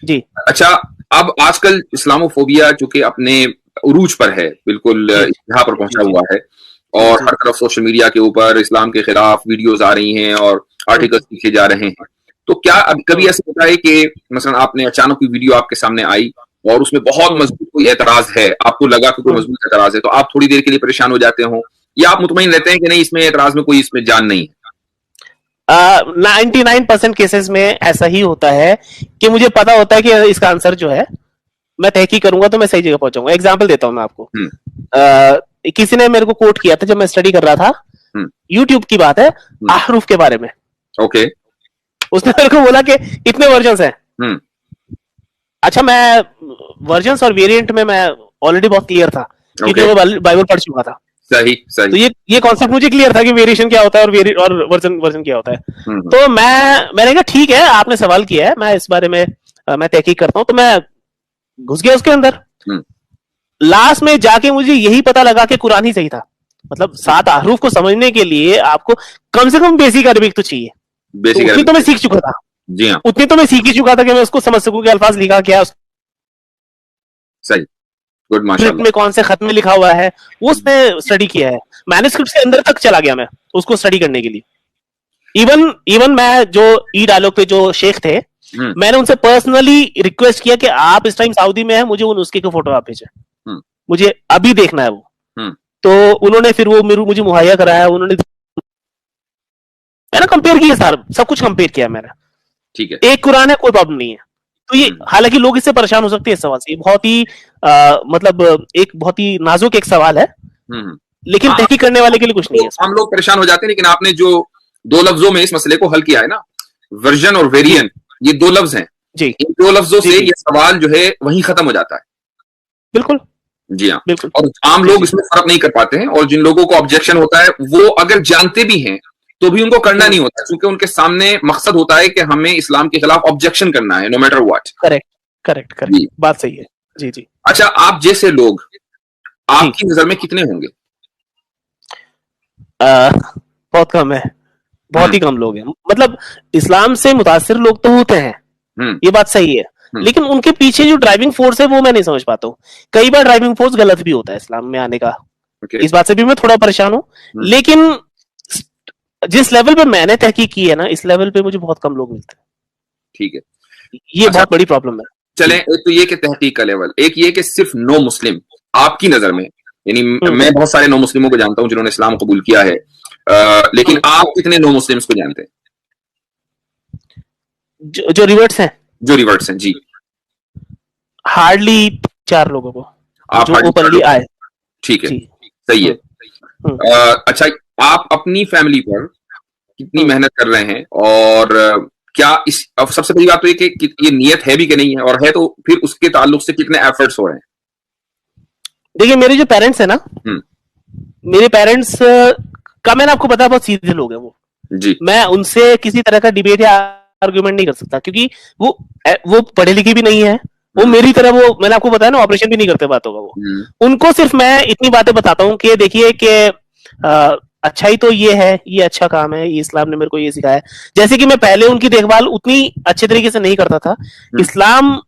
जी। अच्छा, अब आजकल इस्लामोफोबिया जो कि अपने उरूज पर है, बिल्कुल यहाँ पर पहुंचा हुआ है, और हर तरफ सोशल मीडिया के ऊपर इस्लाम के खिलाफ वीडियोस आ रही हैं और आर्टिकल्स लिखे जा रहे हैं। तो क्या कभी ऐसा होता है कि मसलन आपने अचानक कोई वीडियो आपके सामने आई और उसमें बहुत मजबूत कोई एतराज है, आपको लगा कि कोई मजबूत एतराज है, तो आप थोड़ी देर के लिए परेशान हो जाते हो, या आप मुतमईन रहते हैं कि नहीं, इसमें एतराज में कोई इसमें जान नहीं है? 99% केसेस में ऐसा ही होता है कि मुझे पता होता है कि इसका आंसर जो है मैं तहकीक करूंगा तो मैं सही जगह पहुंचाऊंगा। एग्जाम्पल देता हूं मैं आपको। किसी ने मेरे को कोट किया था जब मैं स्टडी कर रहा था, यूट्यूब की बात है, अहरूफ के बारे में। ओके। उसने मेरे को बोला कि इतने वर्जन्स हैं। अच्छा, मैं वर्जन्स और वेरिएंट में मैं ऑलरेडी बहुत क्लियर था क्योंकि मैं बाइबल पढ़ चुका था। सही सही। तो ये कॉन्सेप्ट मुझे क्लियर था कि वेरिएशन क्या होता है और वर्जन क्या होता है। तो मैंने कहा ठीक है, आपने सवाल किया है, मैं इस बारे में मैं तहकीक करता हूं। तो मैं घुस गया उसके अंदर। लास्ट में जाके मुझे यही पता लगा कि कुरान ही सही था। मतलब 7 अहरूफ को समझने के लिए आपको कम से कम बेसिक अरबिक तो चाहिए। बेसिक उतनी तो मैं सीख चुका था। जी हाँ, उतनी तो मैं सीख ही चुका था कि मैं उसको समझ सकूं कि अल्फाज लिखा क्या है, सही, गुड, माशाल्लाह। में कौन से खत में लिखा हुआ है, वो उसने स्टडी किया है। मैन्युस्क्रिप्ट से अंदर तक चला गया मैं उसको स्टडी करने के लिए। इवन मैं जो ई डायलॉग पे जो शेख थे, मैंने उनसे पर्सनली रिक्वेस्ट किया कि आप इस टाइम सऊदी में हैं, मुझे उन उसके फोटो आप भेजें, मुझे अभी देखना है वो। तो उन्होंने फिर वो मुझे मुहैया कराया। उन्होंने मैंने कंपेयर किया, सारा सब कुछ कंपेयर किया मैंने। ठीक है, एक कुरान है, कोई प्रॉब्लम नहीं है। तो ये हालांकि लोग इससे परेशान हो सकते हैं इस सवाल से, बहुत ही मतलब एक बहुत ही नाजुक एक सवाल है, लेकिन तहकीक करने वाले के लिए कुछ नहीं है। हम लोग परेशान हो जाते हैं, लेकिन आपने जो 2 लफ्जों में इस मसले को हल किया है ना, वर्जन और वेरिएंट, ये 2 लफ्ज हैं जी। इन 2 लफ्जों से ये सवाल जो है वहीं खत्म हो जाता है। बिल्कुल, जी हाँ, बिल्कुल। और आम लोग इसमें फर्क नहीं कर पाते हैं, और जिन लोगों को ऑब्जेक्शन होता है वो अगर जानते भी हैं तो भी उनको करना नहीं होता, क्योंकि उनके सामने मकसद होता है कि हमें इस्लाम के खिलाफ ऑब्जेक्शन करना है, no matter what. Correct correct correct, बात सही है। जी जी। अच्छा, आप जैसे लोग आपकी नजर में कितने होंगे? बहुत कम है, बहुत ही कम लोग हैं। मतलब इस्लाम से मुतासिर लोग तो होते हैं, ये बात सही है, लेकिन उनके पीछे जो ड्राइविंग फोर्स है वो मैं नहीं समझ पाता हूँ। कई बार ड्राइविंग फोर्स गलत भी होता है इस्लाम में आने का। इस बात से भी मैं थोड़ा परेशान हूँ, लेकिन जिस लेवल पे मैंने तहकीक की है ना, इस लेवल पे मुझे बहुत कम लोग मिलते हैं। ठीक है, ये बहुत बड़ी प्रॉब्लम है। चलें, एक तो ये कि तहकीक का लेवल, एक ये कि सिर्फ नो मुस्लिम आपकी नजर में, यानी मैं बहुत सारे नो मुस्लिमों को जानता हूं जिन्होंने इस्लाम कबूल किया है, लेकिन आप कितने नो मुस्लिम्स को जानते हैं? जो रिवर्ट्स हैं? जो रिवर्ट्स हैं, जी। हार्डली 4 लोगों को आप जो ओपनली आए। ठीक है, सही है। अच्छा, आप अपनी फैमिली पर कितनी मेहनत कर रहे हैं, और क्या इस, अब सबसे बड़ी बात तो ये कि ये नियत है भी कि नहीं है, और है तो फिर उसके ताल्लुक से कितने एफर्ट्स हो रहे हैं? देखिए, मेरे जो पेरेंट्स है ना, मेरे पेरेंट्स का, मैंने आपको बताया, बहुत सीधे लोग हैं वो जी। मैं उनसे किसी तरह का डिबेट या आर्गुमेंट नहीं कर सकता, क्योंकि वो पढ़े लिखे भी नहीं है। वो मेरी तरह, वो मैंने आपको बताया ना, ऑपरेशन भी नहीं करते बातों का। वो उनको सिर्फ मैं इतनी बातें बताता हूँ कि देखिए कि अच्छाई तो ये है, ये अच्छा काम है, ये इस्लाम ने मेरे को ये सिखाया है। जैसे कि मैं पहले उनकी देखभाल उतनी अच्छे तरीके से नहीं करता था। इस्लाम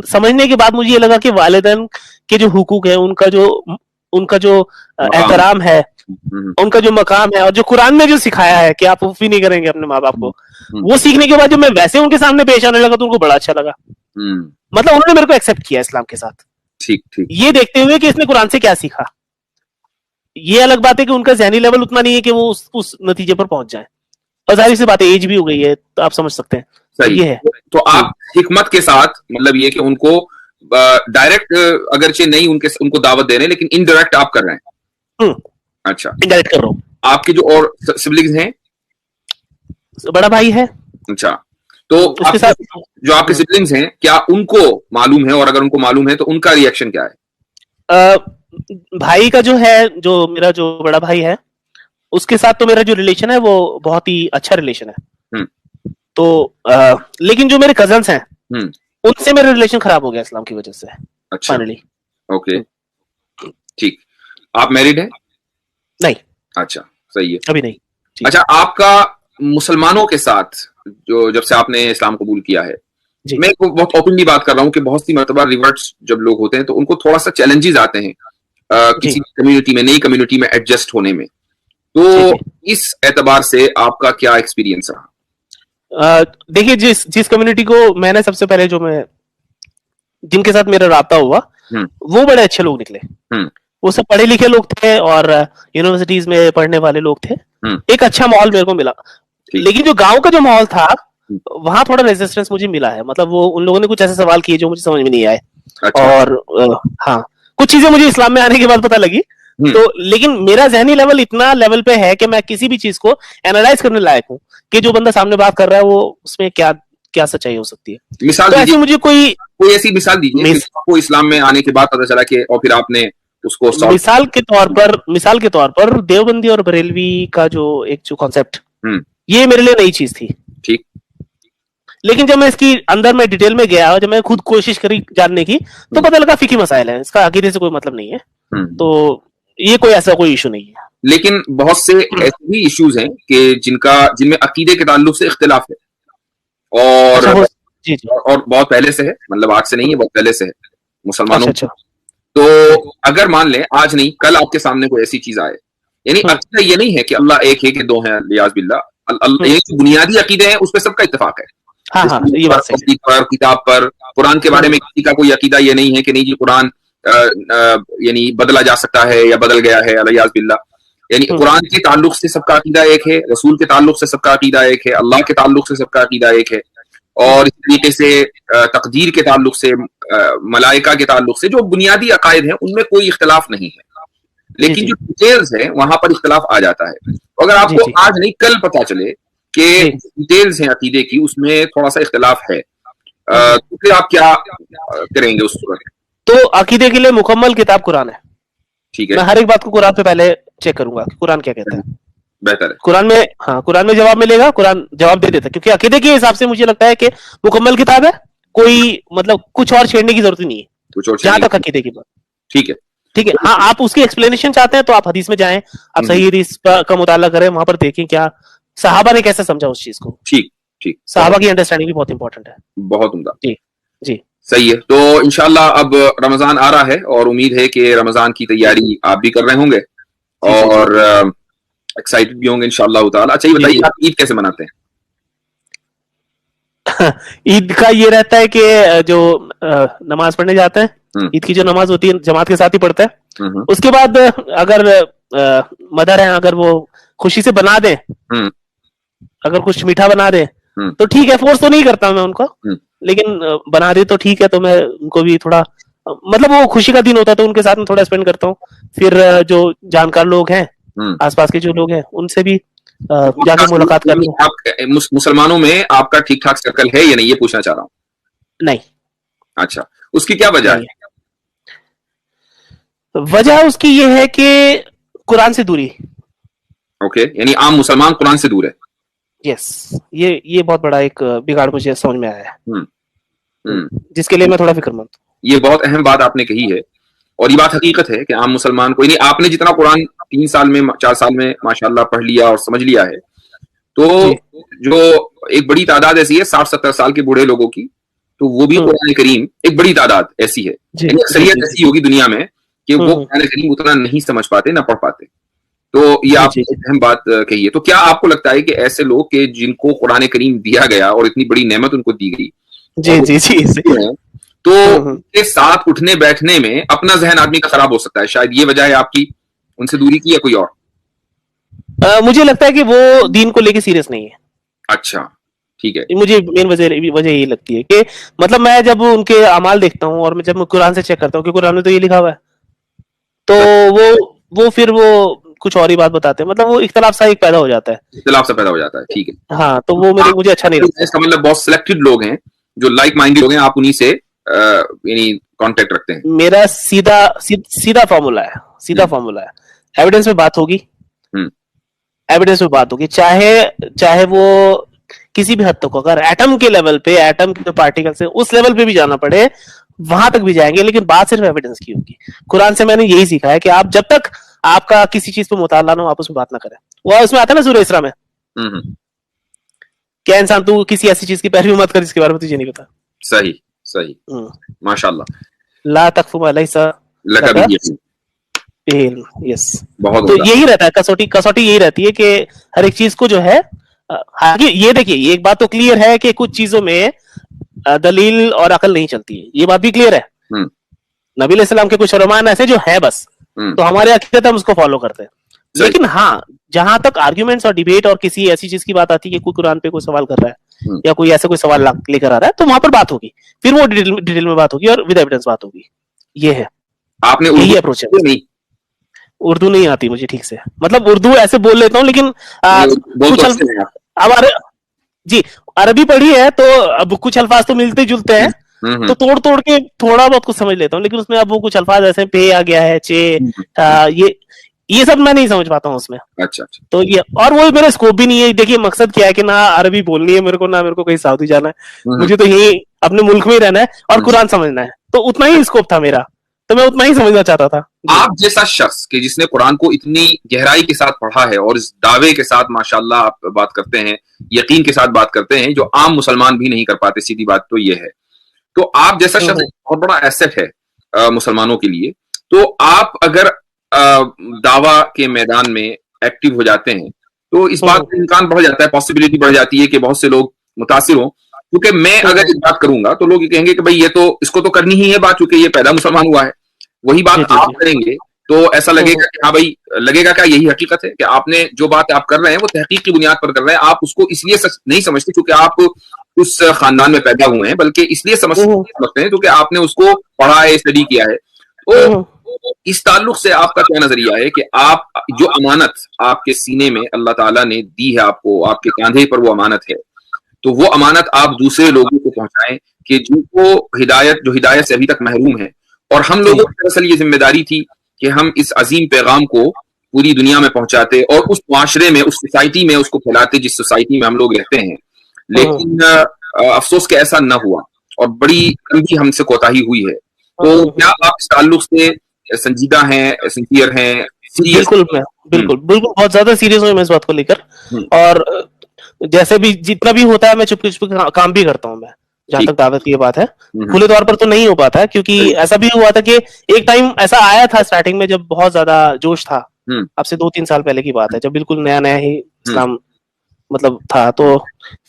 समझने के बाद मुझे ये लगा कि वालिदैन के जो हुकूक है, उनका जो एहतराम है, उनका जो मकाम है, और जो कुरान में जो सिखाया है कि आप उफ़ी नहीं करेंगे अपने माँ बाप को, वो सीखने के बाद जब मैं वैसे उनके सामने पेश आने लगा तो उनको बड़ा अच्छा लगा। मतलब उन्होंने मेरे को एक्सेप्ट किया इस्लाम के साथ। ठीक ठीक। ये देखते हुए कि इसने कुरान से क्या सीखा। ये अलग बात है कि उनका ज़हनी लेवल उतना नहीं है कि वो उस नतीजे पर पहुंच जाए, और जाहिर सी बात है, एज भी हो गई है, तो आप समझ सकते हैं। सही ये है। तो आप हिकमत के साथ, मतलब ये कि उनको डायरेक्ट अगरचे नहीं उनको दावत दे रहे हैं, लेकिन इनडायरेक्ट आप कर रहे हैं। अच्छा, इनडायरेक्ट कर रहा हूँ। आपके जो और सिबलिंग्स हैं? बड़ा भाई है। अच्छा, तो उसके साथ जो आपके सिबलिंग्स हैं, क्या उनको मालूम है, और अगर उनको मालूम है तो उनका रिएक्शन क्या है? भाई का जो है, जो मेरा जो बड़ा भाई है, उसके साथ तो मेरा जो रिलेशन है वो बहुत ही अच्छा रिलेशन है। तो लेकिन जो मेरे कजन्स हैं, उनसे मेरा रिलेशन खराब हो गया इस्लाम की वजह से। अच्छा, फाइनली। ओके, ठीक। आप मैरिड हैं? नहीं। अच्छा, सही है, अभी नहीं। अच्छा, आपका मुसलमानों के साथ जो जब से आपने इस्लाम कबूल किया है, जी मैं बहुत ओपनली बात कर रहा हूँ कि बहुत सी मर्तबा रिवर्ट्स जब लोग होते हैं तो उनको थोड़ा सा चैलेंजेस आते हैं जी किसी कम्युनिटी में, नई कम्युनिटी में एडजस्ट होने में। जी तो जी। इस एतबार से आपका क्या एक्सपीरियंस रहा? देखिए, जिस जिस कम्युनिटी को मैंने सबसे पहले जो मैं जिनके साथ मेरा राब्ता हुआ, हम्म वो बड़े अच्छे लोग निकले। हम्म वो सब पढ़े लिखे लोग थे और यूनिवर्सिटीज में पढ़ने वाले लोग थे। हम्म एक अच्छा माहौल मेरे को मिला। ठीक। लेकिन जो गांव का जो माहौल था, हम्म, वहां थोड़ा रेजिस्टेंस मुझे मिला है। मतलब वो उन लोगों ने कुछ ऐसे सवाल किए जो मुझे समझ में नहीं आए। अच्छा। और हाँ, कुछ चीजें मुझे इस्लाम में आने के बाद पता लगी। हम्म तो लेकिन मेरा जहनी लेवल इतना लेवल पे है कि मैं किसी भी चीज को एनालाइज करने लायक हूँ कि जो बंदा सामने बात कर रहा है वो उसमें क्या क्या सच्चाई हो सकती है। मिसाल तो दीजिए, ऐसे मुझे कोई कोई ऐसी मिसाल दीजिए कि मिस, आपको इस्लाम में आने के बाद पता चला कि और फिर आपने उसको सॉल्व। मिसाल के तौर पर देवबंदी और बरेलवी का जो एक जो कॉन्सेप्ट, हम्म ये मेरे लिए नई चीज थी। ठीक। लेकिन जब मैं इसकी अंदर में डिटेल में गया और जब मैं खुद कोशिश करी जानने की, तो हम्म पता लगा फिकी मसाइल है, इसका अकीदे से कोई मतलब नहीं है। हम्म। तो ये कोई ऐसा कोई इशू नहीं है। लेकिन बहुत से ऐसे भी इश्यूज हैं कि जिनमें अकीदे के ताल्लुक से इख्तिलाफ है, और अच्छा हो, जी जी। और बहुत पहले से है, मतलब आज से नहीं है, बहुत पहले से है मुसलमानों अच्छा में। अच्छा। तो जी। अगर मान लें आज नहीं कल आपके सामने कोई ऐसी चीज आए, यानी हम्म अकीदा ये नहीं है कि अल्लाह एक है कि दो हैं, लियाज बिल्ला। हम्म। ये जो बुनियादी अकीदे हैं उस पर सबका इत्तेफाक है, हाँ हाँ, जिस्म ये पर, बात सही है। तौहीद पर, किताब पर। कुरान के बारे हम्म में किसी का कोई अकीदा ये नहीं है कि नहीं जी कुरान यानी बदला जा सकता है या बदल गया है, लियाज बिल्ला। यानी हम्म। कुरान के ताल्लुक से सबका अकीदा एक है, रसूल के ताल्लुक से सबका अकीदा एक है, अल्लाह के ताल्लुक से सबका अकीदा एक है। और इस तरीके से तकदीर के ताल्लुक से, मलाइका के ताल्लुक से जो बुनियादी अकायद हैं उनमें कोई इख्तलाफ नहीं है। जी लेकिन जी जो डिटेल्स है वहां पर इख्तलाफ आ जाता है। तो अगर जी आपको जी आज नहीं कल पता चले कि जी। डिटेल्स हैं अकीदे की, उसमें थोड़ा सा इख्तलाफ है, हम्म। तो फिर आप क्या करेंगे उस सूरत में? तो अकीदे के लिए मुकम्मल किताब कुरान है। ठीक है। मैं हर एक बात को कुरान पे पहले चेक करूंगा कि कुरान क्या कहता है। बेहतर है। कुरान में, हाँ, कुरान में जवाब मिलेगा, कुरान जवाब दे देता है, क्योंकि अकीदे के हिसाब से मुझे लगता है कि मुकम्मल किताब है। कोई मतलब कुछ और छेड़ने की जरूरत ही नहीं है कुछ और जहां चलेंगे। तक अकीदे की बात। ठीक है। ठीक है, हाँ, आप उसकी एक्सप्लेनेशन चाहते हैं तो आप हदीस में जाएं, आप सही हदीस का मुताला करें, वहां पर देखें क्या सहाबा ने कैसे समझा उस चीज को। ठीक ठीक। सहाबा की अंडरस्टैंडिंग भी बहुत इंपॉर्टेंट है। बहुत उम्दा। जी जी सही है। तो इंशाल्लाह अब रमजान आ रहा है और उम्मीद है कि रमजान की तैयारी आप भी कर रहे होंगे जी जी जी और एक्साइटेड भी होंगे इंशाल्लाह ताला। अच्छा ये जी बताइए, जी। आप ईद कैसे मनाते हैं? ईद का ये रहता है कि जो नमाज पढ़ने जाते हैं, हम्म ईद की जो नमाज होती है जमात के साथ ही पढ़ते हैं। हम्म उसके बाद अगर मदर है, अगर वो खुशी से बना दे, हम्म अगर कुछ मीठा बना दे हम्म तो ठीक है, फोर्स तो नहीं करता मैं उनको। हम्म लेकिन बना दे तो ठीक है, तो मैं उनको भी थोड़ा मतलब वो खुशी का दिन होता है तो उनके साथ में थोड़ा स्पेंड करता हूँ। फिर जो जानकार लोग हैं, हम्म। आसपास के जो लोग हैं, उनसे भी तो जाके मुलाकात कर लूँ। आप मुसलमानों में आपका ठीक ठाक सर्कल है या नहीं, ये पूछना चाह रहा हूँ। नहीं, अच्छा, उसकी क्या वजह है? नहीं है। वजह उसकी ये है कि कुरान से दूरी। ओके, यानी आम मुसलमान कुरान से दूर है। यस, ये बहुत बड़ा एक बिगाड़ मुझे समझ में आया है, हम्म हम्म। जिसके लिए मैं थोड़ा फिक्रमंद हूँ। ये बहुत अहम बात आपने कही है और ये बात हकीकत है कि आम मुसलमान कोई नहीं, आपने जितना कुरान 3 साल में 4 साल में माशाल्लाह पढ़ लिया और समझ लिया है, तो जी जो एक बड़ी तादाद ऐसी है 60-70 साल के बूढ़े लोगों की, तो वो भी कुरान करीम, एक बड़ी तादाद ऐसी है, जी यानी जी अक्सरियत जी ऐसी होगी दुनिया में कि वो हम्म, कुरान करीम उतना नहीं समझ पाते, ना पढ़ पाते। तो ये जी आपने जी एक अहम बात कही है। तो क्या आपको लगता है कि ऐसे लोग के जिनको कुरान करीम दिया गया और इतनी बड़ी नेमत उनको दी गई जी और जी जी जी। वो हैं, तो उनके साथ उठने बैठने में अपना जहन आदमी का खराब हो सकता है, शायद ये वजह है आपकी उनसे दूरी की या कोई और? मुझे लगता है कि वो दीन को लेके सीरियस नहीं है। अच्छा, ठीक है। मुझे मेन वजह वजह यही लगती है कि मतलब मैं जब उनके अमाल देखता हूँ और मैं जब कुरान से चेक करता हूँ कि कुरान में तो ये लिखा हुआ है, तो वो फिर वो कुछ और ही बात बताते हैं। मतलब वो इख्तलाफ सा एक पैदा हो जाता है। इख्तिलाफ से पैदा हो जाता है, ठीक है। हाँ, तो वो मुझे अच्छा नहीं लगता। इसका मतलब बहुत सिलेक्टेड लोग हैं जो लाइक माइंडेड लोग हैं, आप उन्हीं से यानी कांटेक्ट रखते हैं। मेरा सीधा फॉर्मूला है, सीधा फॉर्मूला है, एविडेंस में बात होगी, हम्म एविडेंस में बात होगी, चाहे चाहे वो किसी भी हद तक, अगर एटम के लेवल पे, एटम के पार्टिकल से उस लेवल पे भी जाना पड़े, वहां तक भी जाएंगे, लेकिन बात सिर्फ एविडेंस की होगी। कुरान से मैंने यही सीखा है कि आप जब तक आपका किसी चीज पे मुताला ना हो, आप उसमें बात ना करें। वो उसमें आता है ना सूरह इसरा में, हम्म। क्या इंसान तू किसी ऐसी चीज की पैरवी मत कर जिसके बारे में तुझे नहीं पता। सही सही, माशाल्लाह। ला तकफु मा लैसा लका लका बिही यकीन। इल्म, यस। बहुत तो उम्दा। यही रहता है, कसौटी कसौटी यही रहती है कि हर एक चीज को जो है हालांकि ये देखिए, एक बात तो क्लियर है कि कुछ चीजों में दलील और अकल नहीं चलती है, ये बात भी क्लियर है। हम्म नबी अलैहिस्सलाम के कुछ फरमान ऐसे जो है बस, हम्म तो हमारे अकीदत हम उसको फॉलो करते हैं। सही। लेकिन हाँ, जहां तक आर्ग्यूमेंट्स और डिबेट और किसी ऐसी चीज की बात आती है कि कोई कुरान पे कोई सवाल कर रहा है या कोई ऐसा कोई सवाल लेकर आ रहा है, तो वहां पर बात होगी, फिर वो डिटेल में बात होगी और विद एविडेंस बात होगी। ये है, आपने यही उर्दू अप्रोच है। नहीं? उर्दू नहीं आती मुझे ठीक से, मतलब उर्दू ऐसे बोल लेता हूँ, लेकिन बोल कुछ तो अच्छे हैं आप। अब जी, अरबी पढ़ी है तो अब कुछ अल्फाज तो मिलते जुलते हैं, तो तोड़ तोड़ के थोड़ा बहुत कुछ समझ लेता हूँ, लेकिन उसमें अब वो कुछ अल्फाज ऐसे पे आ गया है, चे ये सब मैं नहीं समझ पाता हूँ उसमें। अच्छा अच्छा। तो ये, और वो मेरा स्कोप भी नहीं है। देखिए मकसद क्या है कि ना अरबी बोलनी है मेरे को, ना मेरे को कहीं सऊदी जाना है, मुझे तो यही अपने मुल्क में ही रहना है और कुरान समझना है, तो उतना ही स्कोप था मेरा, तो मैं उतना ही समझना चाहता था। आप जैसा शख्स कि जिसने कुरान को इतनी गहराई के साथ पढ़ा है और इस दावे के साथ माशाल्लाह आप बात करते हैं, यकीन के साथ बात करते हैं, जो आम मुसलमान भी नहीं कर पाते, सीधी बात तो ये है। तो आप जैसा शख्स बहुत बड़ा एसेट है मुसलमानों के लिए। तो आप अगर दावा के मैदान में एक्टिव हो जाते हैं तो इस बात का इम्कान बढ़ जाता है, पॉसिबिलिटी बढ़ जाती है कि बहुत से लोग मुतासिर हों। क्योंकि मैं अगर इस बात करूंगा तो लोग ये कहेंगे कि भाई ये तो इसको तो करनी ही है बात, चूंकि ये पैदा मुसलमान हुआ है। वही बात आप करेंगे तो ऐसा लगेगा कि हाँ भाई, लगेगा क्या यही हकीकत है कि आपने जो बात आप कर रहे हैं वो तहकीक की बुनियाद पर कर रहे हैं। आप उसको इसलिए नहीं समझते क्योंकि आप उस खानदान में पैदा हुए हैं, बल्कि इसलिए समझते हैं क्योंकि आपने उसको पढ़ा है, स्टडी किया है। तो इस ताल्लुक से आपका क्या नजरिया है कि आप जो अमानत आपके सीने में अल्लाह ताला ने दी है आपको, आपके कांधे पर वो अमानत है, तो वो अमानत आप दूसरे लोगों को पहुंचाएं कि जिनको जो हिदायत से अभी तक महरूम है। और हम लोगों की दरअसल ये जिम्मेदारी थी कि हम इस अजीम पैगाम को पूरी दुनिया में पहुंचाते और उस मुआशरे में, उस सोसाइटी में उसको फैलाते जिस सोसाइटी में हम लोग रहते हैं। लेकिन अफसोस कि ऐसा न हुआ और बड़ी गंदी हमसे कोताही हुई है। तो क्या आप इस ताल्लुक से संजीदा हैं, सिंसियर हैं? बिल्कुल बिल्कुल बिल्कुल बहुत ज्यादा सीरियस हूँ मैं इस बात को लेकर। और जैसे भी जितना भी होता है मैं चुपके चुपके काम भी करता हूँ मैं, जहां तक दावत की ये बात है। खुले तौर पर तो नहीं हो पाता है, क्योंकि ऐसा भी हुआ था कि एक टाइम ऐसा आया था स्टार्टिंग में जब बहुत ज्यादा जोश था, अब से 2-3 साल पहले की बात है, जब बिल्कुल नया नया ही इस्लाम मतलब था। तो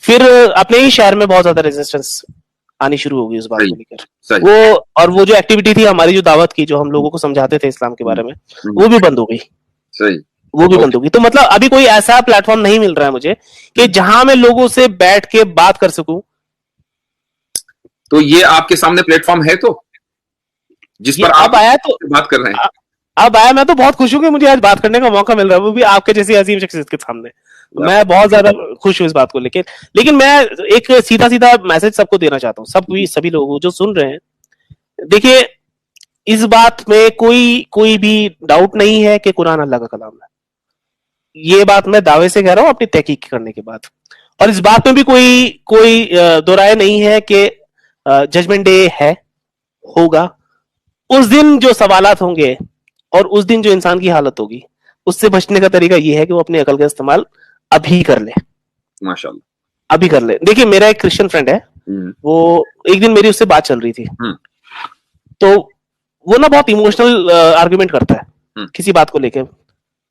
फिर अपने ही शहर में बहुत ज्यादा रेजिस्टेंस आनी शुरू हो गई उस बात को लेकर। वो और वो जो एक्टिविटी थी हमारी, जो दावत की, जो हम लोगों को समझाते थे इस्लाम के बारे में, वो भी बंद हो गई। सही, वो भी बंद होगी। तो मतलब अभी कोई ऐसा प्लेटफॉर्म नहीं मिल रहा है मुझे कि जहां मैं लोगों से बैठ के बात कर सकूं। तो ये आपके सामने प्लेटफॉर्म है तो जिस पर आप आया तो बात कर रहे हैं। अब आया, मैं तो बहुत खुश हूं कि मुझे आज बात करने का मौका मिल रहा है, वो भी आपके जैसी अजीम शख्सियत के सामने। मैं बहुत ज्यादा खुश हूं इस बात को लेकर। लेकिन मैं एक सीधा सीधा मैसेज सबको देना चाहता हूँ, सभी लोगों जो सुन रहे हैं। देखिए, इस बात में कोई भी डाउट नहीं है कि कुरान अल्लाह का कलाम है। ये बात मैं दावे से कह रहा हूं अपनी तहकीक करने के बाद। और इस बात में भी कोई दो राय नहीं है कि जजमेंट डे है, होगा। उस दिन जो सवालात होंगे और उस दिन जो इंसान की हालत होगी, उससे बचने का तरीका यह है कि वो अपनी अकल का इस्तेमाल अभी कर ले। माशाल्लाह, अभी कर ले। देखिए, मेरा एक क्रिश्चियन फ्रेंड है, वो एक दिन मेरी उससे बात चल रही थी, तो वो ना बहुत इमोशनल आर्गुमेंट करता है किसी बात को लेकर।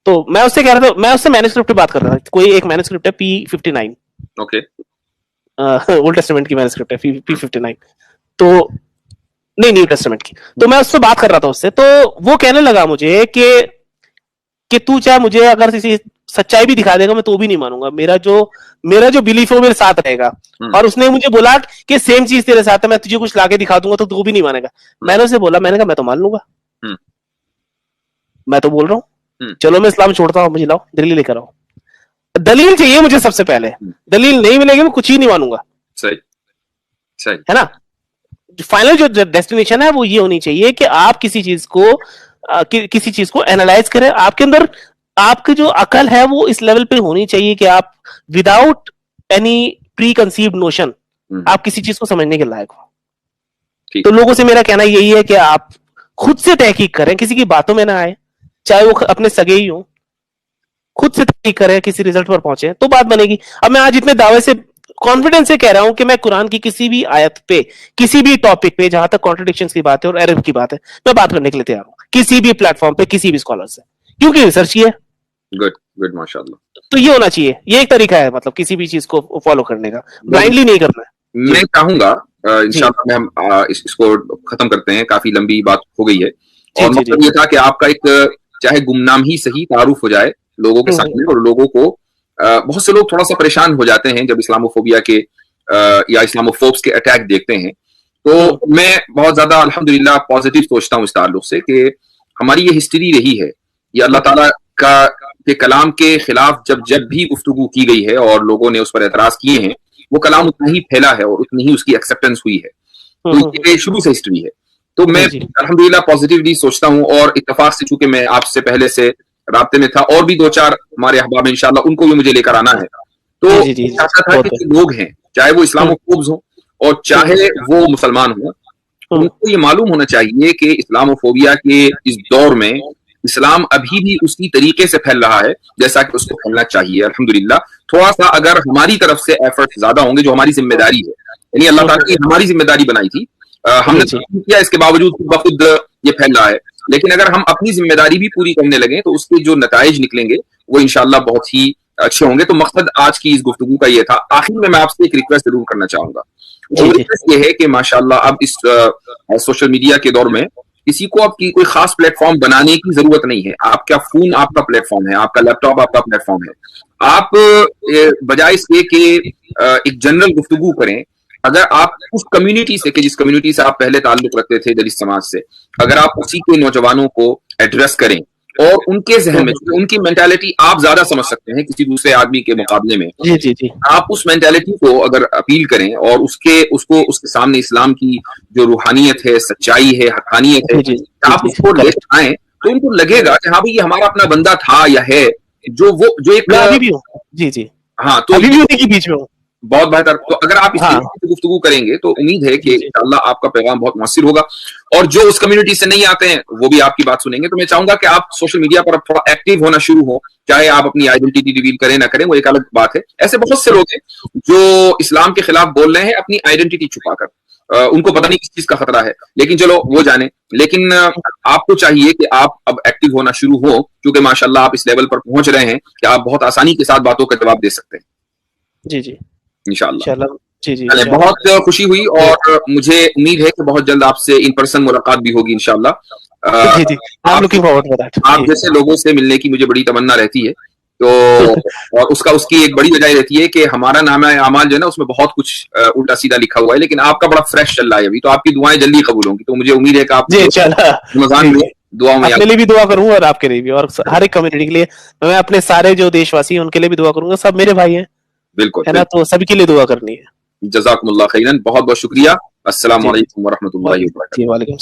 तो मैं उससे कह रहा था, मैं उससे मैन्युस्क्रिप्ट पे बात कर रहा था। कोई एक मैन्युस्क्रिप्ट है P59, ओके, ओल्ड टेस्टामेंट की मैन्युस्क्रिप्ट है P59, तो नहीं, न्यू टेस्टामेंट की। तो मैं उससे बात कर रहा था उससे, तो वो कहने लगा मुझे कि तू चाहे मुझे अगर किसी सच्चाई भी दिखा देगा, मैं तो भी नहीं मानूंगा। मेरा जो बिलीफ है वो मेरे साथ रहेगा। और उसने मुझे बोला कि सेम चीज तेरे साथ है, मैं तुझे कुछ लाके दिखा दूंगा तो तू भी नहीं मानेगा। मैंने उसे बोला, मैंने कहा मैं तो मान लूंगा, मैं तो बोल रहा हूँ, चलो मैं इस्लाम छोड़ता हूँ, मुझे लाओ दलील लेकर आओ। दलील चाहिए मुझे सबसे पहले, दलील नहीं मिलेगी मैं कुछ ही नहीं मानूंगा। सही सही है ना। फाइनल जो डेस्टिनेशन है वो ये होनी चाहिए कि आप किसी चीज को एनालाइज करें। आपके अंदर आपकी जो अकल है वो इस लेवल पे होनी चाहिए कि आप without any pre conceived notion आप किसी चीज को समझने के लायक हो। तो लोगों से मेरा कहना यही है कि आप खुद से तहकीक करें, किसी की बातों में ना आए, चाहे वो अपने सगे ही हो। खुद से तहकीक करें, किसी रिजल्ट पर पहुंचे तो बात बनेगी। अब मैं आज इतने दावे से कॉन्फिडेंस से कह रहा हूं कि मैं कुरान की किसी भी आयत पे, किसी भी टॉपिक पे, जहां तक कॉन्ट्रडिक्शंस की बात है और एरर की बात है, मैं बात करने के लिए तैयार हूं, किसी भी प्लेटफॉर्म पे, किसी भी स्कॉलर से, क्योंकि रिसर्च की है। गुड गुड, माशाल्लाह। तो ये होना चाहिए, ये एक तरीका है मतलब किसी भी चीज को फॉलो करने का, ब्लाइंडली नहीं करना है। मैं चाहूंगा इंशाल्लाह में हम इसको खत्म करते हैं, काफी लंबी बात हो गई है। और मतलब ये था कि आपका एक चाहे गुमनाम ही सही तारुफ हो जाए लोगों के सामने, और लोगों को बहुत से लोग थोड़ा सा परेशान हो जाते हैं जब इस्लामोफोबिया के या इस्लामोफोब्स के अटैक देखते हैं। तो मैं बहुत ज्यादा अल्हम्दुलिल्लाह पॉजिटिव सोचता हूँ इस ताल्लुक से कि हमारी ये हिस्ट्री रही है, ये अल्लाह ताला के कलाम के खिलाफ जब भी गुफ्तगू की गई है और लोगों ने उस पर एतराज किए हैं, वो कलाम उतना ही फैला है और उतनी ही उसकी एक्सेप्टेंस हुई है। तो ये शुरू से हिस्ट्री है। तो मैं अल्हम्दुलिल्लाह पॉजिटिवली सोचता हूँ, और इत्तेफाक से चूंकि मैं आपसे पहले से राब्ते में था और भी 2-4 हमारे अहबाब इंशाल्लाह उनको भी मुझे लेकर आना है। तो चाहता था कि लोग हैं, चाहे वो इस्लामोफोब्स हों और चाहे वो मुसलमान हों, उनको ये मालूम होना चाहिए कि इस्लामोफोबिया के इस दौर में इस्लाम अभी भी उसी तरीके से फैल रहा है जैसा कि उसको फैलना चाहिए। अल्हम्दुलिल्लाह थोड़ा सा अगर हमारी तरफ से एफर्ट ज्यादा होंगे, जो हमारी जिम्मेदारी है, यानी अल्लाह ताला ने हमारी जिम्मेदारी बनाई थी, हमने किया, इसके बावजूद खुद ये फैल रहा है। लेकिन अगर हम अपनी जिम्मेदारी भी पूरी करने लगे तो उसके जो नताइज निकलेंगे वो इंशाल्लाह बहुत ही अच्छे होंगे। तो मकसद आज की इस गुफ्तगू का ये था। आखिर में मैं आपसे एक रिक्वेस्ट जरूर करना चाहूंगा। वो रिक्वेस्ट ये है कि माशाल्लाह अब इस सोशल मीडिया के दौर में किसी को आपकी कोई खास प्लेटफॉर्म बनाने की जरूरत नहीं है। आपका फोन आपका प्लेटफॉर्म है, आपका लैपटॉप आपका प्लेटफॉर्म है। आप बजाय इसके कि एक जनरल गुफ्तगू करें, अगर आप उस कम्युनिटी से, कि जिस कम्युनिटी से आप पहले ताल्लुक रखते थे, दलित समाज से, अगर आप उसी के नौजवानों को एड्रेस करें और उनके जहन में, उनकी मेंटालिटी आप ज्यादा समझ सकते हैं किसी दूसरे आदमी के मुकाबले में, आप उस मेंटालिटी को अगर अपील करें और उसके सामने इस्लाम की जो रूहानियत है, सच्चाई है, हकानियत है, आप उसको ले आए, तो उनको लगेगा कि हाँ भाई ये हमारा अपना बंदा था या है, जो एक अभी भी हो। जी जी, हाँ, तो अभी भी उन्हीं के बीच में हो। बहुत बेहतर। तो अगर आप इस तरीके से गुफ्तगू करेंगे तो उम्मीद है कि इंशाअल्लाह आपका पैगाम बहुत मुअस्सिर होगा, और जो उस कम्युनिटी से नहीं आते हैं वो भी आपकी बात सुनेंगे। तो मैं चाहूंगा कि आप सोशल मीडिया पर थोड़ा एक्टिव होना शुरू हो, चाहे आप अपनी आइडेंटिटी रिवील करें ना करें, वो एक अलग बात है। ऐसे बहुत से लोग हैं जो इस्लाम के खिलाफ बोल रहे हैं अपनी आइडेंटिटी छुपाकर, उनको पता नहीं किस चीज का खतरा है, लेकिन चलो वो जाने। लेकिन आपको चाहिए कि आप अब एक्टिव होना शुरू हो, क्योंकि माशाल्लाह आप इस लेवल पर पहुंच रहे हैं कि आप बहुत आसानी के साथ बातों का जवाब दे सकते हैं। जी जी, इंशाअल्लाह। जी जी, बहुत खुशी हुई, और मुझे उम्मीद है कि बहुत जल्द आपसे इन पर्सन मुलाकात भी होगी इंशाअल्लाह। जी जी, आप जैसे लोगों से मिलने की मुझे बड़ी तमन्ना रहती है। तो और उसकी एक बड़ी वजह रहती है कि हमारा नामा अमाल जो है ना, उसमें बहुत कुछ उल्टा सीधा लिखा हुआ है, लेकिन आपका बड़ा फ्रेश चल रहा है अभी, तो आपकी दुआएं जल्दी कबूल होंगी। तो मुझे उम्मीद है कि आप रमजान में दुआ में अपने लिए भी दुआ करूंगा और आपके लिए भी, और हर एक कम्युनिटी के लिए। मैं अपने सारे जो देशवासी हैं उनके लिए भी दुआ करूंगा, सब मेरे भाई हैं, बिल्कुल है ना, तो सभी के लिए दुआ करनी है। जज़ाकुमुल्लाह खैरन, बहुत बहुत शुक्रिया। अस्सलाम वालेकुम व रहमतुल्लाहि व बरकातहू।